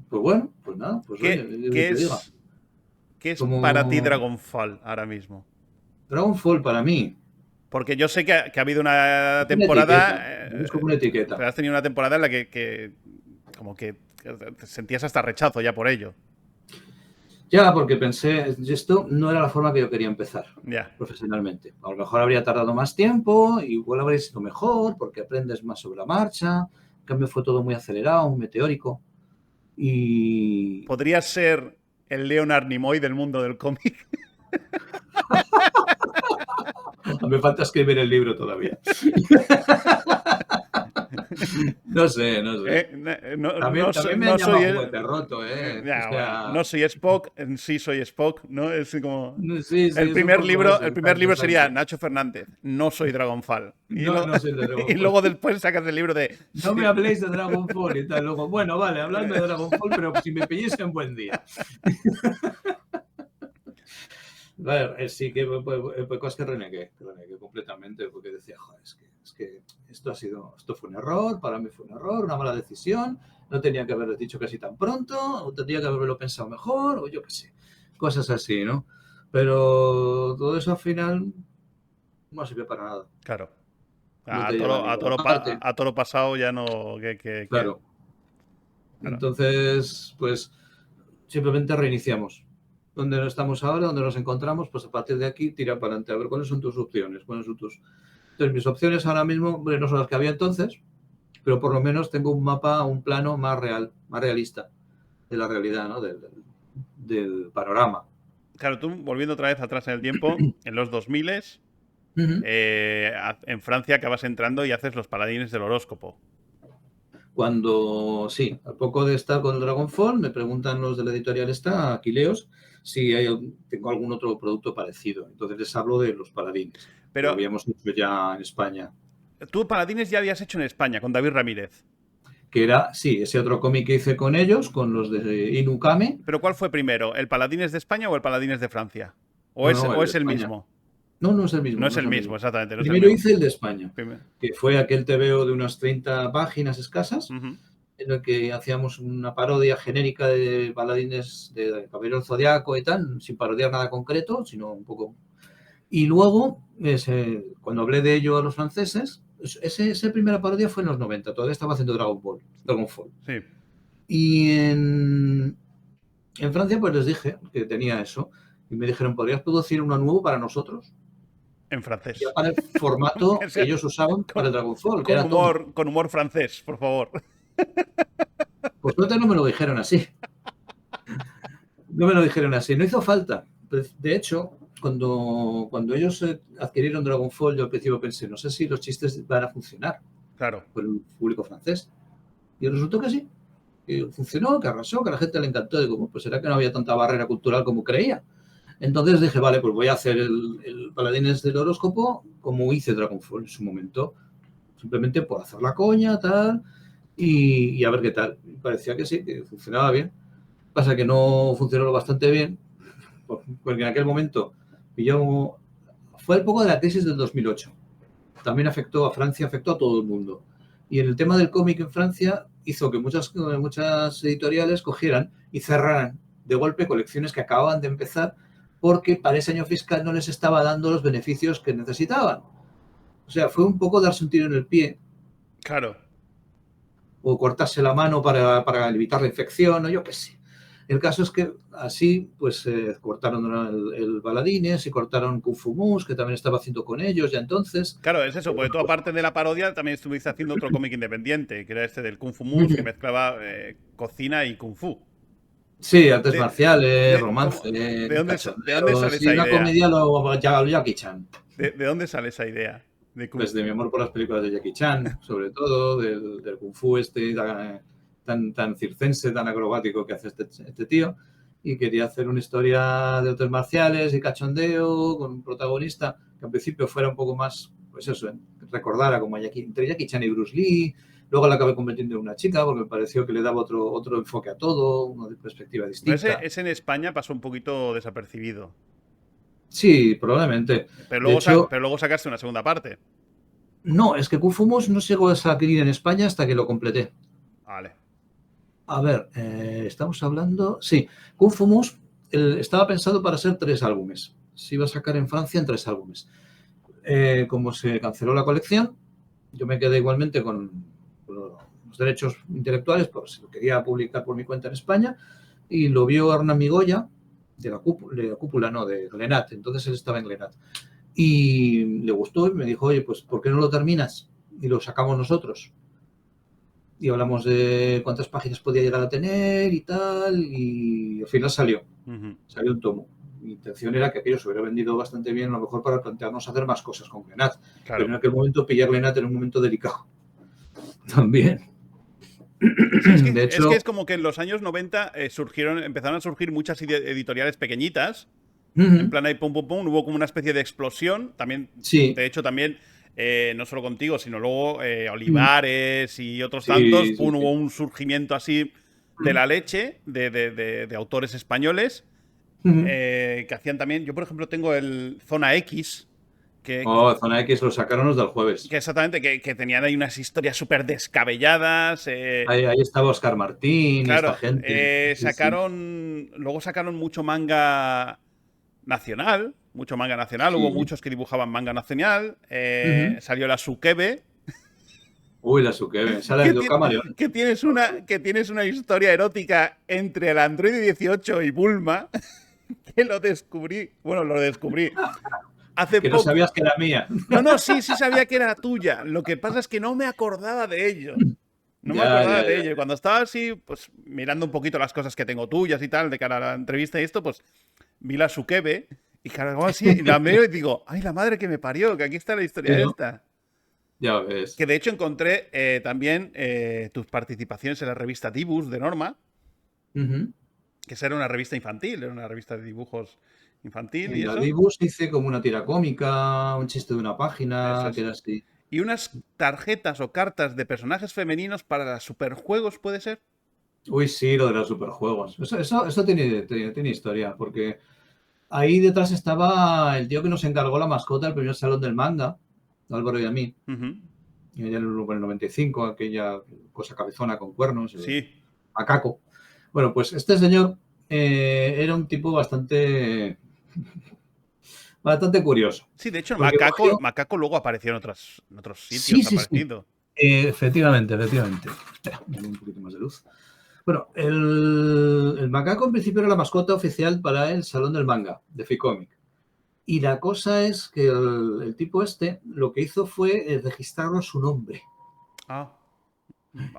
Pues bueno, pues nada, pues oye, ¿Qué, ¿qué te diga? qué es para ti Como Dragonfall ahora mismo? Dragonfall para mí Porque yo sé que ha habido una es una etiqueta, temporada, es como una etiqueta. pero has tenido una temporada en la que como que te sentías hasta rechazo ya por ello. Ya, porque pensé, esto no era la forma que yo quería empezar Ya. profesionalmente. A lo mejor habría tardado más tiempo, igual habría sido mejor, porque aprendes más sobre la marcha. En cambio, fue todo muy acelerado, muy meteórico. Y Podrías ser el Leonard Nimoy del mundo del cómic. me falta escribir el libro todavía. No sé, no sé. También me han No soy llamado juguete roto, ¿eh? O ya, bueno, sea, no soy Spock, en sí soy Spock, ¿no? Es como sí, sí, es un poco eso, el primer exacto, libro sería exacto. Nacho Fernández, no soy Dragonfall. No, no soy de Y Dragonfall. luego después sacas el libro de No me sí, habléis de Dragonfall y tal. Luego, bueno, vale, habladme de Dragonfall, pero si me pilléis en buen día. Vale, sí que cosas que renegué completamente porque decía, joder, es que esto fue un error, para mí fue un error, una mala decisión, no tenía que haberlo dicho casi tan pronto, o tendría que haberlo pensado mejor, o yo qué sé, cosas así, ¿no? Pero todo eso al final no sirve para nada, claro. no te lleva a ninguna parte, A toro pasado ya no. claro. Claro. Entonces, pues simplemente reiniciamos. Donde estamos ahora, donde nos encontramos, pues a partir de aquí tira para adelante. A ver cuáles son tus opciones, cuáles son tus... Entonces, mis opciones ahora mismo, hombre, no son las que había entonces, pero por lo menos tengo un mapa, un plano más real, más realista de la realidad, ¿no? Del panorama. Claro, tú volviendo otra vez atrás en el tiempo, en los 2000 Uh-huh. en Francia acabas entrando y haces los paladines del horóscopo. Cuando, sí, al poco de estar con Dragonfall, me preguntan los de la editorial esta, Aquileos, si tengo algún otro producto parecido. Entonces les hablo de los paladines, que lo Pero habíamos hecho ya en España. tú paladines ya habías hecho en España con David Ramírez. que era, sí, ese otro cómic que hice con ellos, con los de Inukame. ¿Pero cuál fue primero? ¿El Paladines de España o el Paladines de Francia? ¿O No, es, no, o el de es el España. mismo? No, no es el No mismo, es no es el el mismo, mismo. exactamente, no es el Primero mismo. hice el de España, Primer- que fue aquel TVO de unas 30 páginas escasas, Ujú. en el que hacíamos una parodia genérica de paladines de Caballero del Zodiaco y tal, sin parodiar nada concreto, sino un poco. Y luego, cuando hablé de ello a los franceses, esa primera parodia fue en los 90, todavía estaba haciendo Dragonfall. Sí, Y en Francia, pues les dije que tenía eso. Y me dijeron, ¿podrías producir uno nuevo para nosotros? en Ya francés. para el Que formato que sea ellos usaban para con, el Dragonfall, que era Tommy. con humor francés, por favor. Pues suerte no me lo dijeron así. No me lo dijeron así. No hizo falta. De hecho, cuando ellos adquirieron Dragonfall, yo al principio pensé, no sé si los chistes van a funcionar Claro. con el público francés. Y resultó que sí. Que funcionó, que arrasó, que a la gente le encantó. Digo, pues será que no había tanta barrera cultural como creía. Entonces dije, vale, pues voy a hacer el Paladines del Horóscopo como hice Dragonfall en su momento. Simplemente por hacer la coña, tal, y a ver qué tal. Y parecía que sí, que funcionaba bien. Pasa que no funcionó bastante bien, porque en aquel momento pilló, fue el poco de la crisis del 2008. También afectó a Francia, afectó a todo el mundo. Y en el tema del cómic en Francia hizo que muchas editoriales cogieran y cerraran de golpe colecciones que acababan de empezar porque para ese año fiscal no les estaba dando los beneficios que necesitaban. O sea, fue un poco darse un tiro en el pie Claro. o cortarse la mano para evitar la infección o yo qué sé. El caso es que así, pues cortaron el Baladines y cortaron Kung Fu Mus, que también estaba haciendo con ellos ya entonces. Claro, es eso, porque tú aparte de la parodia también estuviste haciendo otro cómic independiente, que era este del Kung Fu Mus, que mezclaba cocina y Kung Fu. Sí, artes De, marciales, romance, de dónde cachondeo, sale sí, esa una idea? comedia lo Jackie Chan. De dónde sale esa idea de Kung Pues de Fu? mi amor por las películas de Jackie Chan, sobre todo, del Kung Fu tan circense, tan acrobático que hace este tío. Y quería hacer una historia de artes marciales y cachondeo con un protagonista que al principio fuera un poco más, pues eso, recordara como entre Jackie Chan y Bruce Lee. Luego la acabé convirtiendo en una chica porque me pareció que le daba otro enfoque a todo, una perspectiva Pero distinta. ese en España pasó un poquito desapercibido. Sí, probablemente. De hecho, Pero luego sacaste una segunda parte. no, es que Kung Fu Mus no llegó a salir en España hasta que lo completé. Vale. A ver, estamos hablando. Sí, Kung Fu Mus estaba pensado para ser 3 álbumes. Se iba a sacar en Francia en 3 álbumes. Como se canceló la colección, yo me quedé igualmente con los derechos intelectuales, por si lo quería publicar por mi cuenta en España, y lo vio Hernán Migoya, de la cúpula, no, de Glenat. Entonces él estaba en Glenat. Y le gustó y me dijo, oye, pues ¿por qué no lo terminas? Y lo sacamos nosotros. Y hablamos de cuántas páginas podía llegar a tener y tal, y al final salió un tomo. Mi intención era que aquello se hubiera vendido bastante bien, a lo mejor para plantearnos hacer más cosas con Glenat. Pero Claro. en aquel momento pillar Glenat era un momento delicado. También. Sí, De es que hecho, es como que en los años 90 empezaron a surgir muchas editoriales pequeñitas. En plan ahí pum pum pum, hubo como una especie de explosión. También, sí, de hecho, también, no solo contigo, sino luego Olivares y otros tantos, sí, sí, pum, hubo sí. un surgimiento así de la leche de autores españoles que hacían también. Yo, por ejemplo, tengo el Zona X, que, Oh, Zona X lo sacaron los del jueves. que exactamente, que tenían ahí unas historias súper descabelladas. Ahí estaba Oscar Martín y esta Claro, gente. Sí, sí. luego sacaron mucho manga nacional, hubo Sí. muchos que dibujaban manga nacional, Ujú. salió la Sukebe, Uy, la Sukebe, sale que, de Camaleón. que tienes una historia erótica entre el Android 18 y Bulma, que lo descubrí hace Que no poco. sabías que era mía. No, no, sí, sí sabía que era tuya, lo que pasa es que no me acordaba de ello. No me Ya, acordaba ya, de ya. ello. Y cuando estaba así, pues mirando un poquito las cosas que tengo tuyas y tal, de cara a la entrevista y esto, pues vi la Sukebe y cargaba así, y la veo y digo, ay, la madre que me parió, que aquí está la Sí, historia ¿no? esta. Ya ves. Que de hecho encontré también tus participaciones en la revista Dibus de Norma, Ujú. que esa era una revista infantil, era una revista de dibujos infantil y En la eso. Dibus hice como una tira cómica, un chiste de una Eso página, que es. era así. y unas tarjetas o cartas de personajes femeninos para los superjuegos, ¿puede ser? Uy, sí, lo de los superjuegos. Eso tiene historia, porque ahí detrás estaba el tío que nos encargó la mascota del primer salón del manga, Álvaro y a mí. Y allá en el 95, aquella cosa cabezona con cuernos, el Sí. macaco. Bueno, pues este señor era un tipo bastante curioso. Sí, de hecho, Porque cogió... Macaco luego apareció en otros Sí, sitios, ha sí, sí. aparecido. Efectivamente. Espera, dame un poquito más de luz. Bueno, el macaco en principio era la mascota oficial para el Salón del Manga de Ficomic. Y la cosa es que el tipo este lo que hizo fue registrarlo a su nombre. Ah.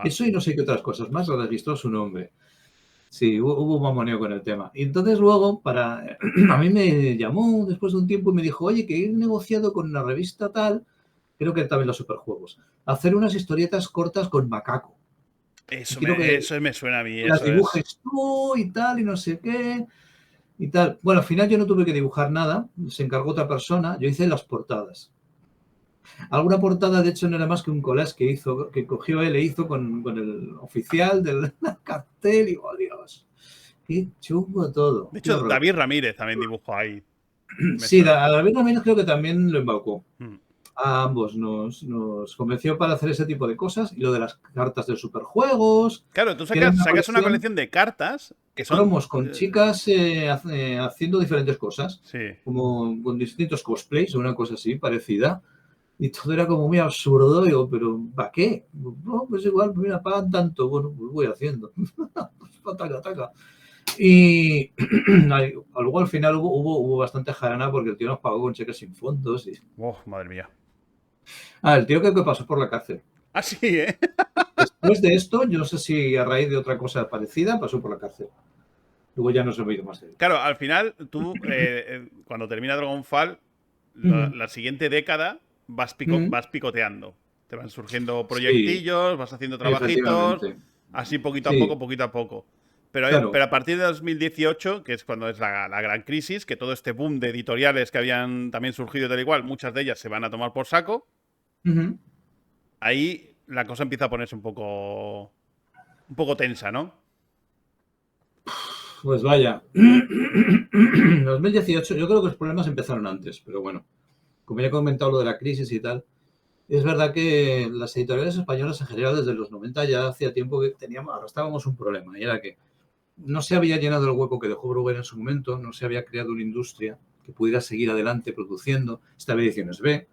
Eso y no sé qué otras cosas más, lo registró su nombre. Sí, hubo un mamoneo con el tema. Y entonces luego, a mí me llamó después de un tiempo y me dijo, oye, que he negociado con una revista tal, creo que también los superjuegos, hacer unas historietas cortas con macaco. Eso que me suena a mí, las eso es. dibujes tú y tal, y no sé qué, y tal. Bueno, al final yo no tuve que dibujar nada, se encargó otra persona, yo hice las portadas. Alguna portada, de hecho, no era más que un collage que cogió él e hizo con el oficial del cartel, y oh, Dios, qué chungo todo. De Qué hecho, horror. David Ramírez también dibujó ahí. Me Sí, suena. a David Ramírez creo que también lo embaucó. Mm. A ambos nos convenció para hacer ese tipo de cosas, y lo de las cartas de superjuegos, Claro, tú que era una sacas una colección colección de cartas que de son. cromos con chicas haciendo diferentes cosas, Sí. como con distintos cosplays o una cosa así parecida. Y todo era como muy absurdo. Digo, pero ¿para qué? No, pues igual, mira, pagan tanto. Bueno, pues voy haciendo. Ataca. Y luego al final hubo bastante jarana porque el tío nos pagó con cheques sin fondos. Oh, madre mía. El tío que pasó por la cárcel. Ah, sí, ¿eh? Después de esto, yo no sé si a raíz de otra cosa parecida pasó por la cárcel. Luego ya no se me ha oído más de él. Claro, al final tú, cuando termina Dragonfall, la siguiente década vas picoteando. Te van surgiendo Sí, proyectillos, vas haciendo trabajitos, efectivamente. así poquito a Sí, poco, poquito a poco. Pero claro. a partir de 2018, que es cuando es la gran crisis, que todo este boom de editoriales que habían también surgido tal igual, muchas de ellas se van a tomar por saco, ahí la cosa empieza a ponerse un poco tensa, ¿no? Pues vaya. 2018, yo creo que los problemas empezaron antes, pero bueno, como ya he comentado lo de la crisis y tal, es verdad que las editoriales españolas en general desde los 90 ya hacía tiempo que arrastrábamos un problema, y era que no se había llenado el hueco que dejó Bruguera en su momento, no se había creado una industria que pudiera seguir adelante produciendo. Esta Ediciones B,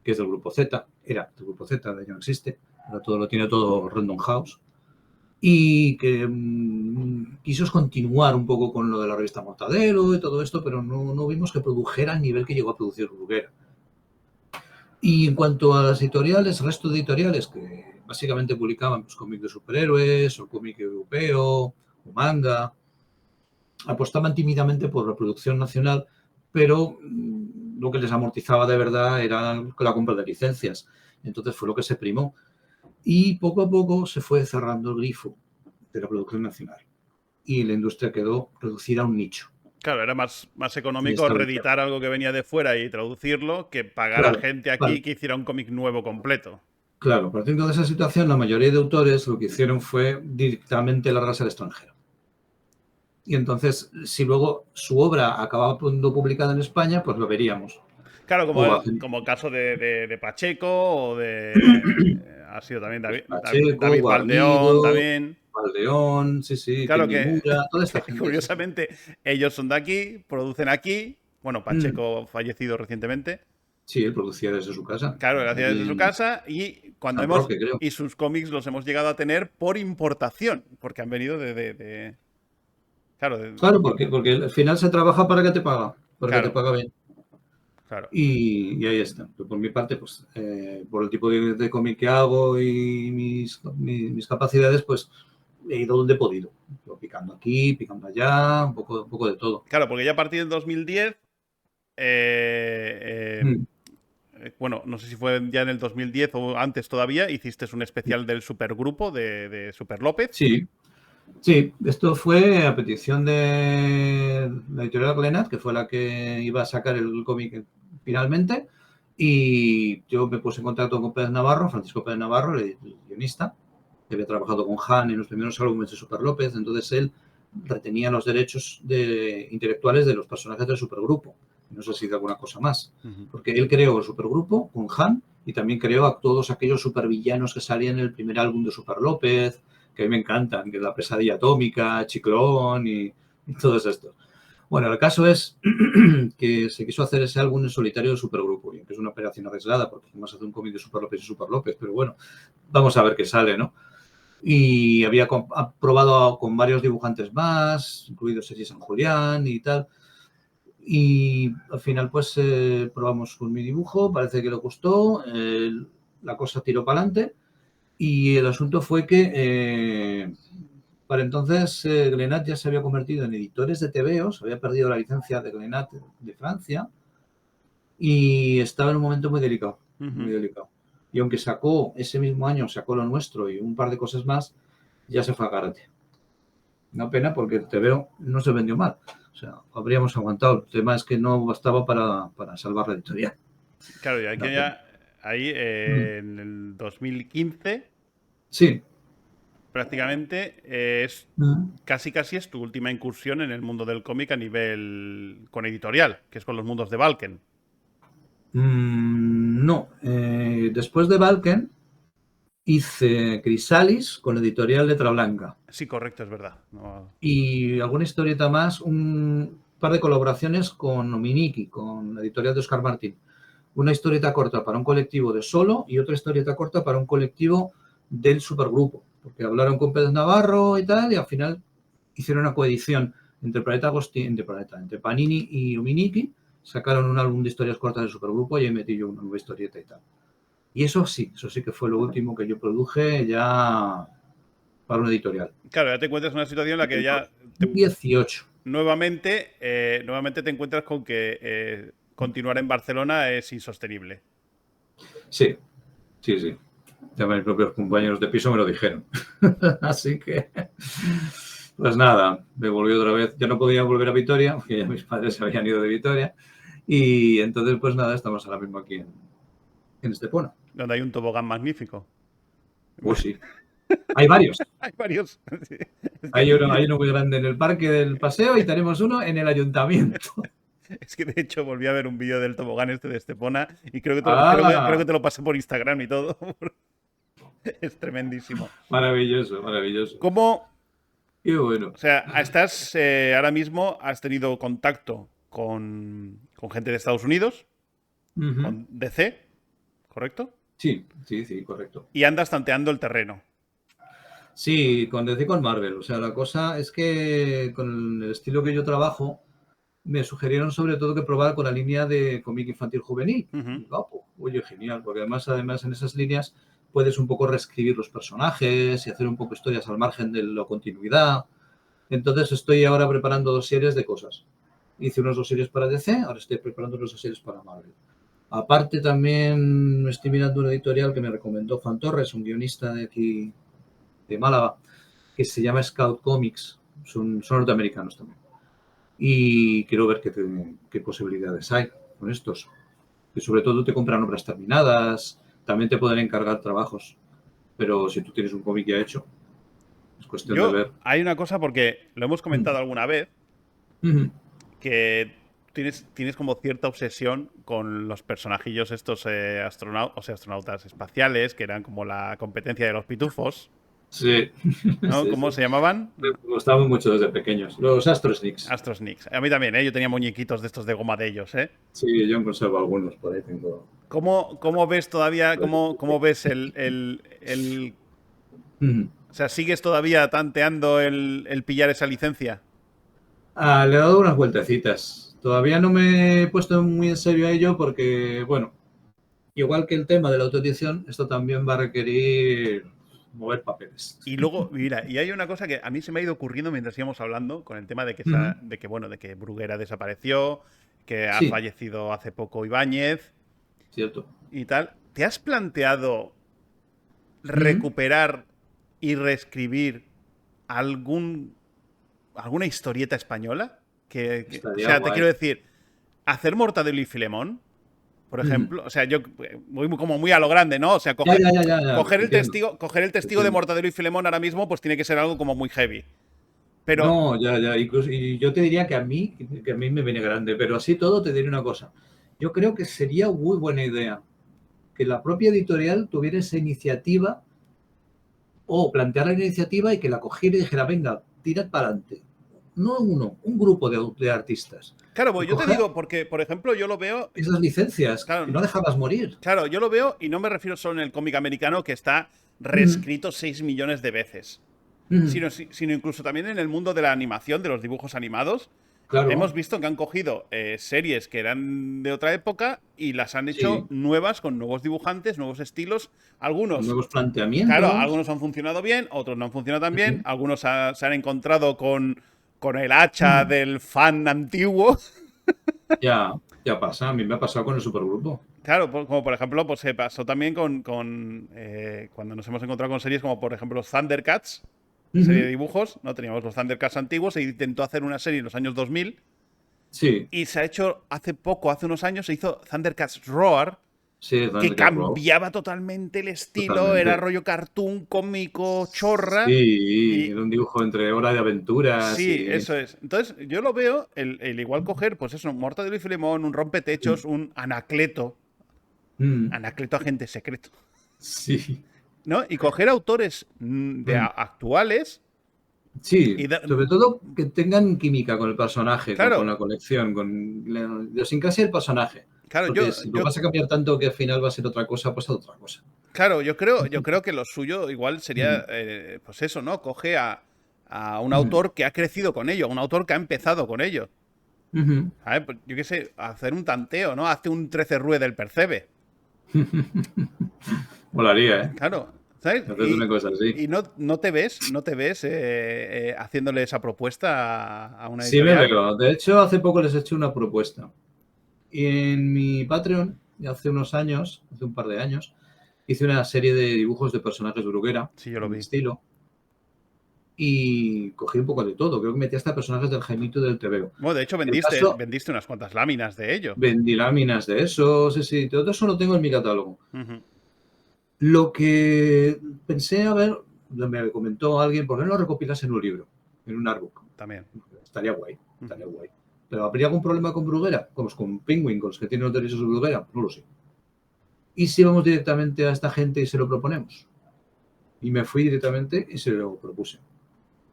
que es del Grupo Z, era del Grupo Z, ya no existe, ahora todo lo tiene todo Random House, y que quiso continuar un poco con lo de la revista Mortadelo y todo esto, pero no vimos que produjera al nivel que llegó a producir Bruguera. Y en cuanto a las editoriales, el resto de editoriales que básicamente publicaban pues, cómics de superhéroes o cómic europeo o manga, apostaban tímidamente por la producción nacional, pero lo que les amortizaba de verdad era la compra de licencias. Entonces fue lo que se primó. Y poco a poco se fue cerrando el grifo de la producción nacional. Y la industria quedó reducida a un nicho. Claro, era más económico reeditar algo que venía de fuera y traducirlo que pagar a gente aquí que hiciera un cómic nuevo completo. Claro, partiendo de esa situación, la mayoría de autores lo que hicieron fue directamente largarse al extranjero. Y entonces, si luego su obra acababa siendo publicada en España, pues lo veríamos. Claro, como el caso de Pacheco o de... ha sido también Pacheco, David Valdeón Guarnido, también. Valdeón, sí, Claro Ken que, Niimura, toda esta gente. curiosamente, ellos son de aquí, producen aquí. Bueno, Pacheco fallecido recientemente. Sí, él producía desde su casa. Claro, él hacía desde su casa y cuando San Roque, creo. y sus cómics los hemos llegado a tener por importación, porque han venido claro, Claro, porque al final se trabaja para que te paga, porque te claro, paga bien. claro. Y ahí está. Por mi parte, pues por el tipo de cómic que hago y mis capacidades, pues he ido donde he podido. Picando aquí, picando allá, un poco de todo. Claro, porque ya a partir del 2010, bueno, no sé si fue ya en el 2010 o antes todavía, hiciste un especial del supergrupo de Super López. Sí, esto fue a petición de la editorial Glenat, que fue la que iba a sacar el cómic finalmente. Y yo me puse en contacto con Pérez Navarro, Francisco Pérez Navarro, el guionista, que había trabajado con Han en los primeros álbumes de Super López. Entonces él retenía los derechos intelectuales de los personajes del supergrupo. No sé si de alguna cosa más. Porque él creó el supergrupo con Han y también creó a todos aquellos supervillanos que salían en el primer álbum de Super López, que a mí me encantan, que es La Pesadilla Atómica, Chiclón y todos estos. Bueno, el caso es que se quiso hacer ese álbum en solitario de Supergrupo, y que es una operación arriesgada, porque además hace un cómic de Super López y Super López, pero bueno, vamos a ver qué sale, ¿no? Y había probado con varios dibujantes más, incluido Sergi San Julián y tal. Y al final, pues, probamos con mi dibujo, parece que le gustó, la cosa tiró para adelante, y el asunto fue que para entonces Glenat ya se había convertido en editores de TVOs, había perdido la licencia de Glenat de Francia y estaba en un momento muy delicado, muy delicado. Y aunque sacó, ese mismo año sacó Lo Nuestro y un par de cosas más, ya se fue a Garate. Una pena porque el TVO no se vendió mal. O sea, habríamos aguantado. El tema es que no bastaba para salvar la editorial. Claro, y hay que ya, ahí en el 2015... Sí. Prácticamente es casi es tu última incursión en el mundo del cómic a nivel con editorial, que es con los mundos de Valken. No. Después de Valken hice Crisalis con la editorial Letra Blanca. Sí, correcto, es verdad. No... Y alguna historieta más, un par de colaboraciones con Ominiki, con la editorial de Oscar Martín. Una historieta corta para un colectivo de Solo y otra historieta corta para un colectivo del supergrupo, porque hablaron con Pérez Navarro y tal, y al final hicieron una coedición entre entre Panini y Ominiki, sacaron un álbum de historias cortas del supergrupo y ahí metí yo una nueva historieta y tal. Y eso sí que fue lo último que yo produje ya para una editorial. Claro, ya te encuentras en una situación en la que ya... 18. Nuevamente te encuentras con que continuar en Barcelona es insostenible. Sí. Ya mis propios compañeros de piso me lo dijeron. Así que, pues nada, me volví otra vez. Ya no podía volver a Vitoria, porque ya mis padres se habían ido de Vitoria. Y entonces, pues nada, estamos ahora mismo aquí en Estepona. Donde hay un tobogán magnífico. Pues sí. Hay varios. Hay varios. Sí. Hay uno muy grande en el Parque del Paseo y tenemos uno en el Ayuntamiento. Es que de hecho volví a ver un vídeo del tobogán este de Estepona y creo que te lo pasé por Instagram y todo. Es tremendísimo. Maravilloso. ¿Cómo? Qué bueno. O sea, estás ahora mismo, has tenido contacto con gente de Estados Unidos, con DC, ¿correcto? Sí, correcto. Y andas tanteando el terreno. Sí, con DC y con Marvel. O sea, la cosa es que con el estilo que yo trabajo, me sugirieron sobre todo que probara con la línea de cómic infantil juvenil. Oye, genial, porque además en esas líneas puedes un poco reescribir los personajes y hacer un poco historias al margen de la continuidad. Entonces estoy ahora preparando 2 series de cosas. Hice unos 2 series para DC, ahora estoy preparando unos 2 series para Marvel. Aparte también me estoy mirando una editorial que me recomendó Juan Torres, un guionista de aquí, de Málaga, que se llama Scout Comics. Son norteamericanos también. Y quiero ver qué posibilidades hay con estos. Que sobre todo te compran obras terminadas, también te pueden encargar trabajos, pero si tú tienes un cómic ya hecho, es cuestión de ver. Hay una cosa, porque lo hemos comentado alguna vez, que tienes como cierta obsesión con los personajillos estos astronautas espaciales, que eran como la competencia de los pitufos. Sí. ¿No? Sí, ¿Cómo se llamaban? Me gustaban mucho desde pequeños. Los Astrosnicks. Astrosnicks. A mí también, ¿eh? Yo tenía muñequitos de estos de goma de ellos, ¿eh? Sí, yo conservo algunos por ahí. Tengo... ¿Cómo ves todavía, cómo ves O sea, ¿sigues todavía tanteando el pillar esa licencia? Le he dado unas vueltecitas. Todavía no me he puesto muy en serio a ello porque, bueno, igual que el tema de la autoedición, esto también va a requerir mover papeles. Y luego, mira, y hay una cosa que a mí se me ha ido ocurriendo mientras íbamos hablando, con el tema de que, de que Bruguera desapareció, que ha fallecido hace poco Ibáñez. Cierto. Y tal. ¿Te has planteado recuperar y reescribir alguna historieta española? O sea, te quiero decir, hacer Mortadelo y Filemón, por ejemplo. O sea, yo voy como muy a lo grande, ¿no? O sea, Ya, coger entiendo, el testigo de entiendo. Mortadelo y Filemón ahora mismo, pues tiene que ser algo como muy heavy. Pero, No, incluso, y yo te diría que a mí me viene grande, pero así todo te diré una cosa. Yo creo que sería muy buena idea que la propia editorial tuviera esa iniciativa o plantear la iniciativa y que la cogiera y dijera, venga, tirad para adelante. No uno, un grupo de artistas. claro, Y pues yo te coger digo, porque, por ejemplo, yo lo veo, esas licencias y claro, no dejarlas morir. claro, yo lo veo y no me refiero solo en el cómic americano que está Mm, reescrito 6 millones de veces, mm, sino incluso también en el mundo de la animación, de los dibujos animados. Hemos claro, visto que han cogido series que eran de otra época y las han hecho sí, nuevas con nuevos dibujantes, nuevos estilos. con Algunos, nuevos claro, planteamientos. algunos han funcionado bien, otros no han funcionado tan bien. Sí, Algunos se han encontrado con el hacha mm, del fan antiguo. ya, ya pasa. A mí me ha pasado con el supergrupo. Claro, como por ejemplo, pues se pasó también cuando nos hemos encontrado con series como por ejemplo los Thundercats, serie de Ujú, dibujos, ¿no? Teníamos los Thundercats antiguos, se intentó hacer una serie en los años 2000 sí, y se ha hecho hace poco, hace unos años, se hizo Thundercats Roar, sí, que Thundercat Row, cambiaba totalmente el estilo, era totalmente. rollo cartoon, cómico, chorra, Sí, y era un dibujo entre hora de aventuras sí, y... eso es. Entonces, yo lo veo, el igual coger, pues eso, un Mortadelo y Filemón, un Rompetechos, un Anacleto, Mm, Anacleto agente secreto, sí, ¿no? Y coger autores mm, actuales sí, y sobre todo que tengan química con el personaje, con claro, la colección, con la idiosincrasia del personaje. claro, Porque si lo vas a cambiar tanto que al final va a ser otra cosa, pues otra cosa. claro, yo creo que lo suyo igual sería, Mm, pues eso, ¿no? Coge a un mm, autor que ha crecido con ello, a un autor que ha empezado con ello. ujú. ¿Sabes? Pues yo qué sé, hacer un tanteo, ¿no? Hace un 13 Rue del Percebe. Molaría, ¿eh? Claro, ¿sabes? Hacer una cosa así. Y no te ves haciéndole esa propuesta a una Sí me editorial. veo. De hecho, hace poco les he hecho una propuesta. Y en mi Patreon, hace unos años, hace un par de años, hice una serie de dibujos de personajes de Bruguera, Sí, yo lo en mi vi. estilo, y cogí un poco de todo. Creo que metí hasta personajes del Jaimito y del TVO. Bueno, de hecho, El vendiste, caso, vendiste unas cuantas láminas de ello. vendí láminas de eso, sí, sí, todo eso lo tengo en mi catálogo. Ujú. Lo que pensé, a ver, me comentó alguien, ¿por qué no lo recopilas en un libro, en un artbook? También. Estaría guay, Ujú. estaría guay. ¿Pero habría algún problema con Bruguera? Como con Penguin, con los que tienen los derechos de Bruguera? No lo sé. ¿Y si vamos directamente a esta gente y se lo proponemos? Y me fui directamente y se lo propuse.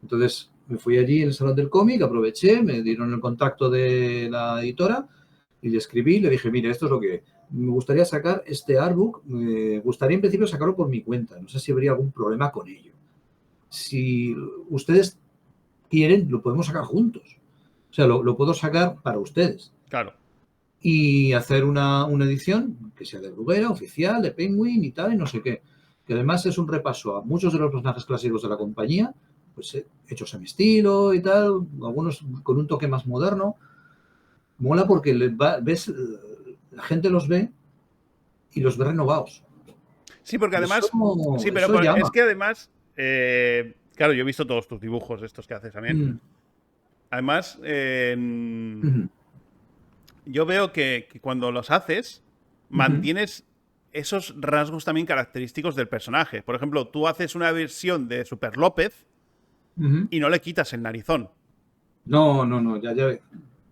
Entonces me fui allí en el Salón del Cómic, aproveché, me dieron el contacto de la editora y le escribí, le dije, mire, esto es lo que me gustaría sacar este artbook, me gustaría en principio sacarlo por mi cuenta, no sé si habría algún problema con ello. Si ustedes quieren, lo podemos sacar juntos. O sea, lo puedo sacar para ustedes Claro. y hacer una edición que sea de Bruguera, oficial, de Penguin y tal, y no sé qué. Que además es un repaso a muchos de los personajes clásicos de la compañía, pues hechos a mi estilo y tal, algunos con un toque más moderno. Mola porque ves, la gente los ve y los ve renovados. Sí, porque Y eso, además. Sí, pero eso es llama. que además. Claro, yo he visto todos tus dibujos, estos que haces también. Mm, Además, mm, yo veo que cuando los haces, mm, mantienes esos rasgos también característicos del personaje. Por ejemplo, tú haces una versión de Super López mm. y no le quitas el narizón. No, no, no, ya.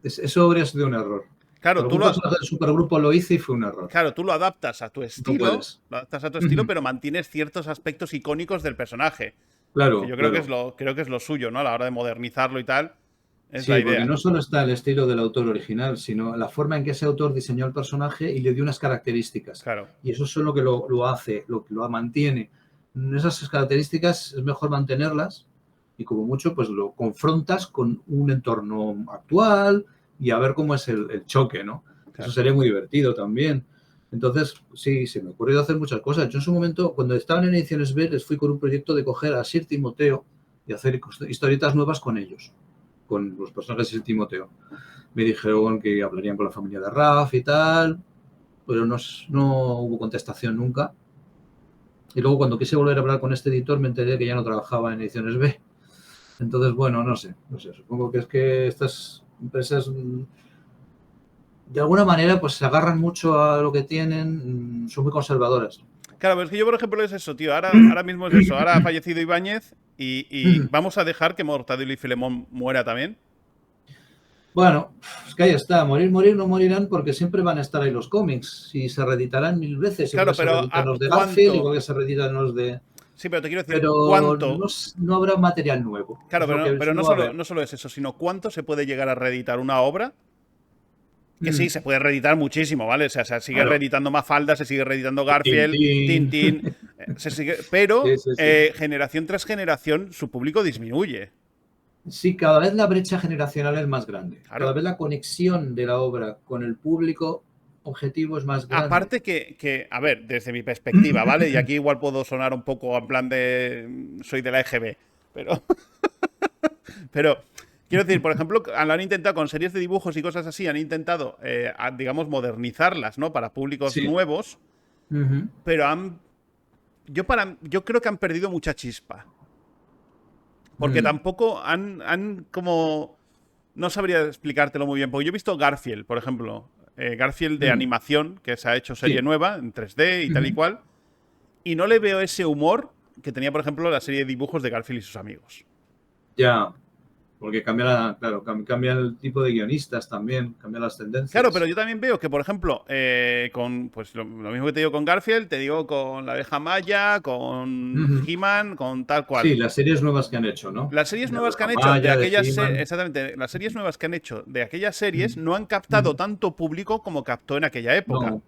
Eso habría sido un error. Claro, Con tú algún lo, personaje del supergrupo lo hice y fue un error. claro, tú lo adaptas a tu No estilo, puedes. lo adaptas a tu estilo, pero mantienes ciertos aspectos icónicos del personaje. Que Claro, yo creo que claro. es lo suyo, ¿no? A la hora de modernizarlo y tal, es la Sí, porque idea. no solo está el estilo del autor original, sino la forma en que ese autor diseñó el personaje y le dio unas características. Claro, Y eso es lo que lo hace, lo que lo mantiene. Esas características es mejor mantenerlas y como mucho pues lo confrontas con un entorno actual y a ver cómo es el choque, ¿no? Eso claro. sería muy divertido también. Entonces, sí, se me ha ocurrido hacer muchas cosas. Yo en su momento, cuando estaban en Ediciones B, les fui con un proyecto de coger a Sir Timoteo y hacer historietas nuevas con ellos, con los personajes de Timoteo. Me dijeron que hablarían con la familia de Raf y tal, pero no hubo contestación nunca. Y luego cuando quise volver a hablar con este editor me enteré que ya no trabajaba en Ediciones B. Entonces, bueno, no sé, supongo que es que estas empresas de alguna manera pues se agarran mucho a lo que tienen, son muy conservadoras. Claro, pero es que yo, por ejemplo, es eso, tío. Ahora mismo es eso. Ahora ha fallecido Ibáñez y vamos a dejar que Mortadelo y Filemón muera también. Bueno, es que ahí está, morir no morirán porque siempre van a estar ahí los cómics y se reeditarán 1000 veces, igual Claro, que se pero reeditan los de Garfield, ¿cuánto? igual que se reeditan los de... Sí, pero te quiero decir, Pero ¿cuánto? no habrá material nuevo, Claro, es lo que pero no va a haber. no solo es eso, sino cuánto se puede llegar a reeditar una obra. Que sí, Mm, se puede reeditar muchísimo, ¿vale? O sea, se sigue claro, reeditando Mafalda, se sigue reeditando Garfield, Tintín. Tintín, pero Sí, sí, sí. generación tras generación su público disminuye. Sí, cada vez la brecha generacional es más grande. Cada Claro. vez la conexión de la obra con el público objetivo es más grande. Aparte a ver, desde mi perspectiva, ¿vale? Y aquí igual puedo sonar un poco en plan de soy de la EGB, pero pero quiero decir, por ejemplo, lo han intentado con series de dibujos y cosas así, han intentado, digamos, modernizarlas, ¿no? Para públicos Sí. nuevos, Ujú. pero yo creo que han perdido mucha chispa. Porque Mm. tampoco han como... No sabría explicártelo muy bien, porque yo he visto Garfield, por ejemplo. Garfield de Mm. animación, que se ha hecho serie Sí. nueva, en 3D y tal y Ujú. cual. Y no le veo ese humor que tenía, por ejemplo, la serie de dibujos de Garfield y sus amigos. Ya, porque claro, cambia el tipo de guionistas también, cambia las Claro, pero tendencias. yo también veo que, por ejemplo, con pues lo mismo que te digo con Garfield, te digo con la abeja Maya, con Ujú. He-Man, con tal cual. Sí, las series nuevas que han hecho, ¿no? Las series De nuevas que Abeja han hecho de Maya, de aquellas He-Man. exactamente, las series nuevas que han hecho de aquellas series Ujú. no han captado Ujú. tanto público como captó en aquella época. No,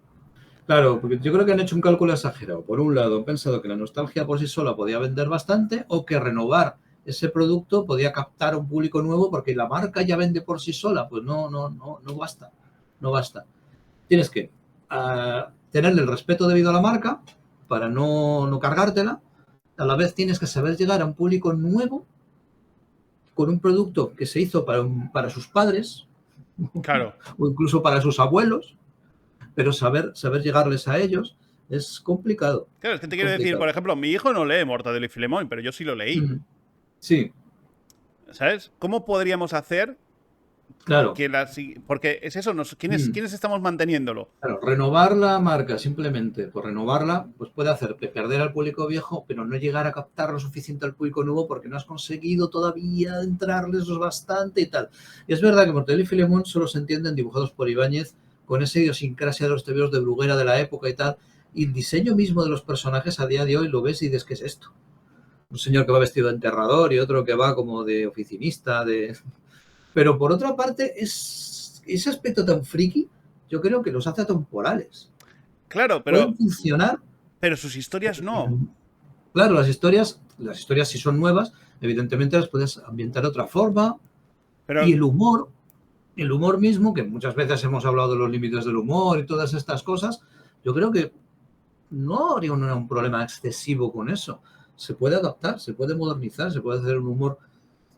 claro, porque yo creo que han hecho un cálculo exagerado. Por un lado, han pensado que la nostalgia por sí sola podía vender bastante o que renovar ese producto podía captar a un público nuevo porque la marca ya vende por sí sola. Pues no basta. No basta. Tienes que tenerle el respeto debido a la marca para no cargártela. A la vez tienes que saber llegar a un público nuevo con un producto que se hizo para sus padres Claro. o incluso para sus abuelos, pero saber llegarles a ellos es complicado. Claro, es que te Es quiero decir, por complicado. ejemplo, mi hijo no lee Mortadelo y Filemón, pero yo sí lo leí. Sí, ¿Sabes? ¿Cómo podríamos hacer claro. que porque es eso, ¿quiénes estamos manteniéndolo? Claro, renovar la marca simplemente por renovarla, pues puede hacer perder al público viejo, pero no llegar a captar lo suficiente al público nuevo porque no has conseguido todavía entrarles lo bastante y tal. Y es verdad que Mortadelo y Filemón solo se entienden dibujados por Ibáñez con esa idiosincrasia de los tebeos de Bruguera de la época y tal. Y el diseño mismo de los personajes a día de hoy lo ves y dices, ¿qué es esto? Un señor que va vestido de enterrador y otro que va como de oficinista, de... Pero por otra parte, ese aspecto tan friki, yo creo que los hace atemporales. Claro, Pueden funcionar. pero sus historias no. Claro, las historias si son nuevas, evidentemente las puedes ambientar de otra forma. Pero Y el humor mismo, que muchas veces hemos hablado de los límites del humor y todas estas cosas, yo creo que no habría un problema excesivo con eso. Se puede adaptar, se puede modernizar, se puede hacer un humor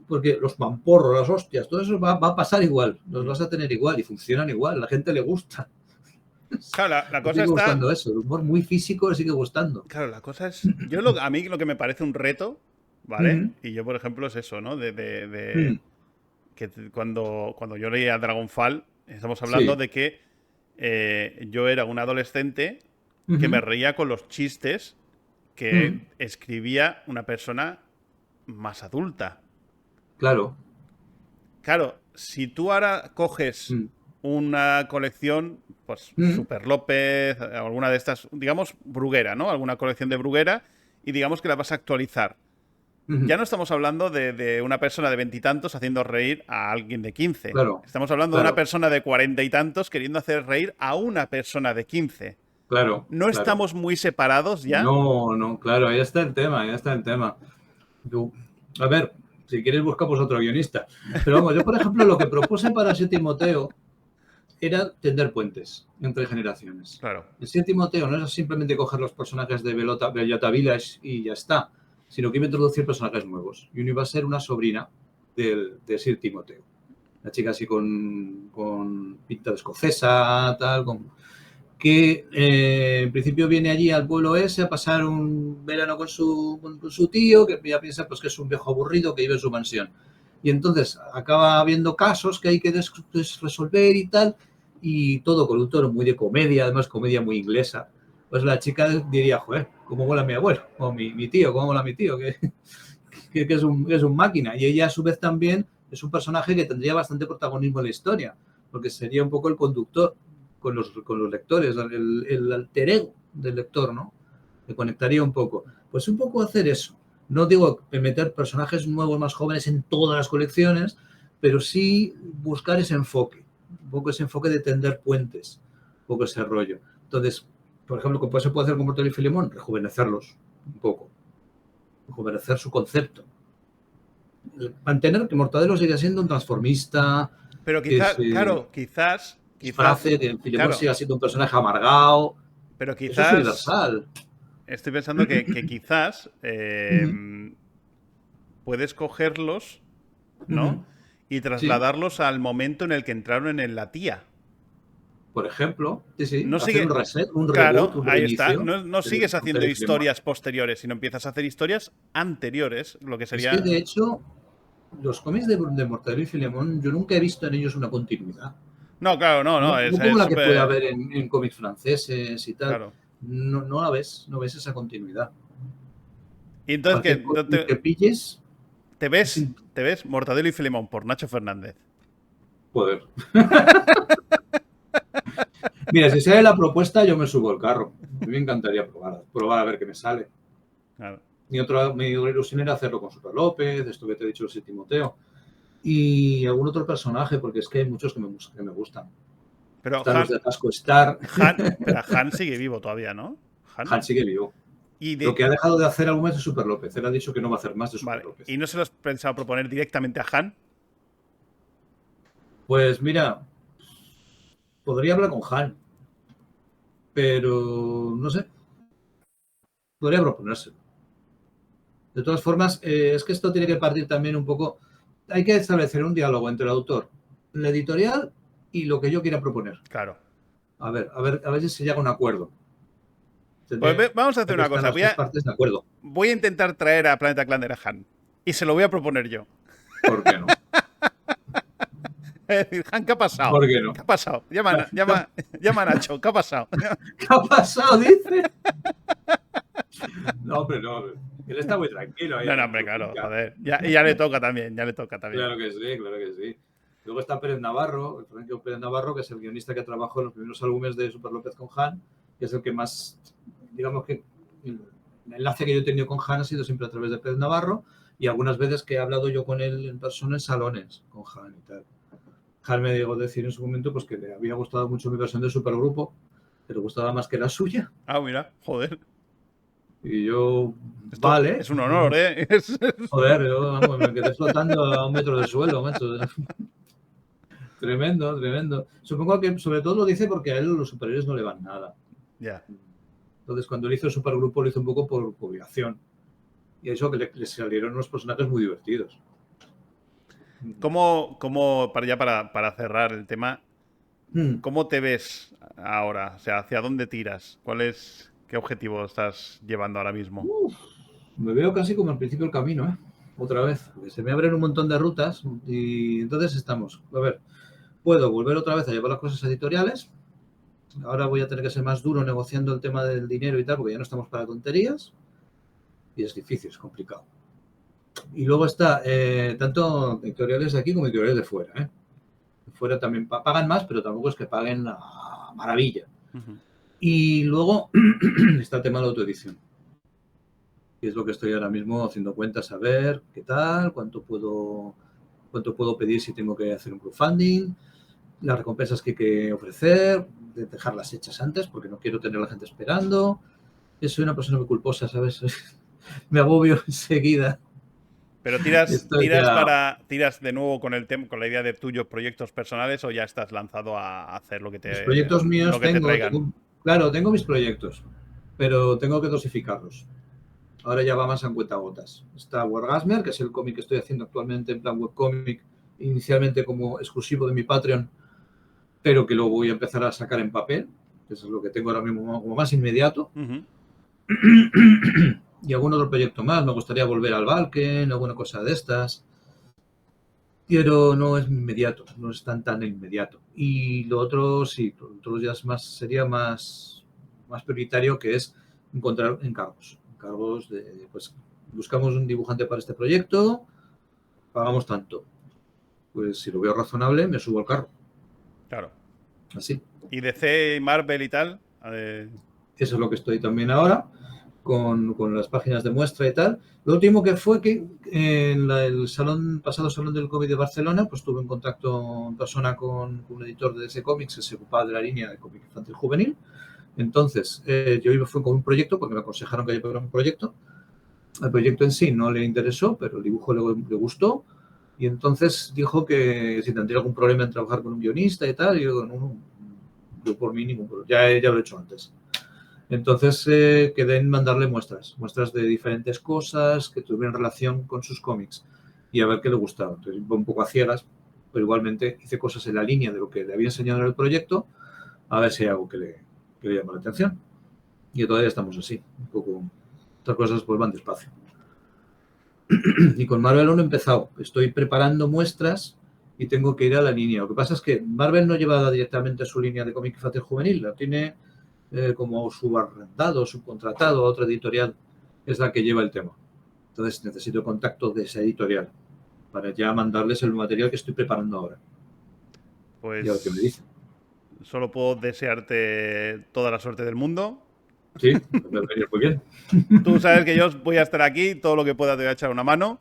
porque los mamporros, las hostias, todo eso va a pasar igual, los vas a tener igual y funcionan igual, a la gente le gusta. claro, la Le cosa sigue está. gustando eso, el humor muy físico le sigue gustando. Claro, la cosa es. A mí lo que me parece un reto, ¿vale? Mm, Y yo, por ejemplo, es eso, ¿no? mm, Que cuando yo leía Dragonfall, estamos hablando sí. de que yo era un adolescente que me Ujú, reía con los chistes mm, que escribía una persona más adulta. claro. Claro, si tú ahora coges Mm, una colección, pues mm, Super López, alguna de estas, digamos, Bruguera, ¿no? Alguna colección de Bruguera, y digamos que la vas a actualizar. ujú, Ya no estamos hablando de una persona de veintitantos haciendo reír a alguien de 15. claro, Estamos hablando de una claro, persona de cuarenta y tantos queriendo hacer reír a una persona de 15. claro, ¿No claro. estamos muy separados ya? No, claro, ahí está el tema, ahí está el tema. Yo- a ver, si quieres buscamos otro guionista. Pero vamos, yo por ejemplo lo que propuse para ese Timoteo era tender puentes entre generaciones. Claro. El Sir Timoteo no es simplemente coger los personajes de Bellota Village y ya está, sino que iba a introducir personajes nuevos. Y uno iba a ser una sobrina de Sir Timoteo. Una chica así con pinta de escocesa, tal, que en principio viene allí al pueblo ese a pasar un verano con su tío, que ya piensa pues, que es un viejo aburrido que vive en su mansión. Y entonces acaba habiendo casos que hay que resolver y tal, y todo con un tono muy de comedia, además comedia muy inglesa, pues la chica diría, joder, cómo mola mi abuelo, o mi tío, cómo mola mi tío, que es un máquina. Y ella a su vez también es un personaje que tendría bastante protagonismo en la historia, porque sería un poco el conductor con los lectores, el alter ego del lector, ¿no? Me conectaría un poco. Pues un poco hacer eso. No digo meter personajes nuevos, más jóvenes en todas las colecciones, pero sí buscar ese enfoque, un poco ese enfoque de tender puentes, un poco ese rollo. Entonces, por ejemplo, ¿cómo se puede hacer con Mortadelo y Filemón? Rejuvenecerlos un poco, rejuvenecer su concepto. Mantener que Mortadelo siga siendo un transformista, Pero que quizás, claro, quizás, disfrace, que Filemón claro, siga siendo un personaje amargado. pero Eso es quizás, universal. estoy pensando que quizás puedes cogerlos, ¿no? Y Sí, trasladarlos al momento en el que entraron en la tía. por ejemplo, sí, No hacer un sigue, reset, un reboot, claro, un ahí está. reinicio No de sigues haciendo Mortadelo y Filemón. historias posteriores, sino empiezas a hacer historias anteriores, lo que Es que, de sería... hecho, los cómics de Mortadelo y Filemón, yo nunca he visto en ellos una continuidad. No, claro, no, No como es la que puede súper... haber en cómics franceses y tal. Claro. No la ves, no ves esa continuidad. Y entonces, Cualquier cómic que pilles, sin te ves Mortadelo y Filemón por Nacho Fernández. poder. Mira, si sale la propuesta, yo me subo al carro. A mí me encantaría probar a ver qué me sale. Claro. Mi ilusión era hacerlo con Super López, esto que te he dicho, el Timoteo. Y algún otro personaje, porque es que hay muchos que me gustan. Pero Están los de Atasco Star. Pero Han sigue vivo todavía, ¿no? Han sigue vivo. Y Lo que ha dejado de hacer algún mes es Super López. Él ha dicho que no va a hacer más de Super Vale. López. ¿Y no se lo has pensado proponer directamente a Han? Pues mira, podría hablar con Han, pero no sé. Podría proponérselo. De todas formas, es que esto tiene que partir también un poco. Hay que establecer un diálogo entre el autor, la editorial y lo que yo quiera proponer. Claro. A ver si se llega a un acuerdo. Pues vamos a hacer Que una están cosa. las tres partes de acuerdo. Voy a intentar traer a Planeta Clan a Han. Y se lo voy a proponer yo. ¿Por qué no? Es decir, Han, ¿qué ha pasado? ¿Por qué no? ¿Qué ha pasado? Llama a Nacho. ¿Qué ha pasado? ¿Qué ha pasado? Dice. No, hombre, no. Él está muy tranquilo. No, hombre, claro, joder. Ya le toca también, Claro que sí, claro que sí. Luego está Pérez Navarro, el Francisco Pérez Navarro, que es el guionista que trabajó en los primeros álbumes de Super López con Han, que es el que más, digamos que el enlace que yo he tenido con Han ha sido siempre a través de Pérez Navarro y algunas veces que he hablado yo con él en persona en salones con Han y tal. Han me llegó a decir en su momento pues que le había gustado mucho mi versión de Supergrupo, que le gustaba más que la suya. Ah, mira, joder. Y yo, Esto vale. es un honor, ¿eh? Joder, yo vamos, me quedé flotando a un metro del suelo, macho. Tremendo, tremendo. Supongo que sobre todo lo dice porque a él los superhéroes no le van nada. Ya. Entonces, cuando él hizo el supergrupo, lo hizo un poco por obligación. Y eso que le salieron unos personajes muy divertidos. Para cerrar el tema, ¿cómo te ves ahora? O sea, ¿hacia dónde tiras? ¿Qué objetivo estás llevando ahora mismo? Me veo casi como al principio del camino, ¿eh? Otra vez. Porque se me abren un montón de rutas y entonces estamos. A ver, puedo volver otra vez a llevar las cosas editoriales. Ahora voy a tener que ser más duro negociando el tema del dinero y tal, porque ya no estamos para tonterías. Y es difícil, es complicado. Y luego está tanto editoriales de aquí como editoriales de fuera. ¿eh? Fuera también pagan más, pero tampoco es que paguen a maravilla. Y luego está el tema de la autoedición. Y es lo que estoy ahora mismo haciendo cuentas, a ver qué tal, cuánto puedo pedir si tengo que hacer un crowdfunding, las recompensas que hay que ofrecer, de dejarlas hechas antes, porque no quiero tener a la gente esperando. Yo soy una persona muy culposa, ¿sabes? Me agobio enseguida. ¿Pero tiras de nuevo con con la idea de tuyos proyectos personales o ya estás lanzado a hacer lo que Mis proyectos míos te traigan? Claro, tengo mis proyectos, pero tengo que dosificarlos. Ahora ya va más en cuentagotas. Está Wargasmer, que es el cómic que estoy haciendo actualmente en plan webcómic, inicialmente como exclusivo de mi Patreon, pero que lo voy a empezar a sacar en papel, que eso es lo que tengo ahora mismo como más inmediato. Y algún otro proyecto más. Me gustaría volver al Valken, alguna cosa de estas. pero no es inmediato, no es tan inmediato. Y lo otro, sí, lo otro ya sería más prioritario, que es encontrar encargos. Encargos de, pues, buscamos un dibujante para este proyecto, pagamos tanto. Pues si lo veo razonable, me subo al carro. Claro. Así. ¿Y DC, Marvel y tal? Eso es lo que estoy también ahora, con las páginas de muestra y tal. Lo último que fue que en el pasado salón del cómic de Barcelona, pues tuve un contacto en persona con un editor de DC Comics que se ocupaba de la línea de cómic infantil juvenil. Entonces, yo fui con un proyecto, porque me aconsejaron que llevara un proyecto. El proyecto en sí no le interesó, pero el dibujo le gustó. Y entonces dijo que si tendría algún problema en trabajar con un guionista y tal. Y yo, no, yo por mí ningún problema. Ya lo he hecho antes. Entonces quedé en mandarle muestras de diferentes cosas que tuvieran relación con sus cómics y a ver qué le gustaba. Entonces, un poco a ciegas, pero igualmente hice cosas en la línea de lo que le había enseñado en el proyecto, a ver si hay algo que le llama la atención. Y todavía estamos así, un poco. Otras cosas pues van despacio. Y con Marvel aún no he empezado. Estoy preparando muestras y tengo que ir a la línea. Lo que pasa es que Marvel no lleva directamente su línea de cómic infantil juvenil, la tiene como subarrendado, subcontratado a otra editorial, es la que lleva el tema. Entonces necesito contacto de esa editorial para ya mandarles el material que estoy preparando ahora. Pues y a ver qué me dicen. Solo puedo desearte toda la suerte del mundo. Sí, me va a venir muy bien. Tú sabes que yo voy a estar aquí, todo lo que pueda te voy a echar una mano.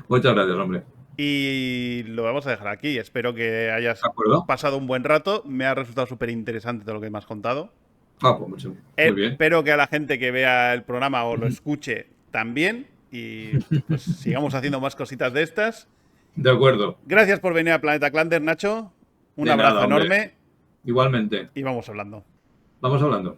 Muchas gracias, hombre. Y lo vamos a dejar aquí. Espero que hayas pasado un buen rato. Me ha resultado súper interesante todo lo que me has contado. Pues mucho. Muy bien. Espero que a la gente que vea el programa o lo escuche también. Y pues sigamos haciendo más cositas de estas. De acuerdo. Gracias por venir a Planeta Clander, Nacho. Un abrazo enorme. Igualmente. Y vamos hablando. Vamos hablando.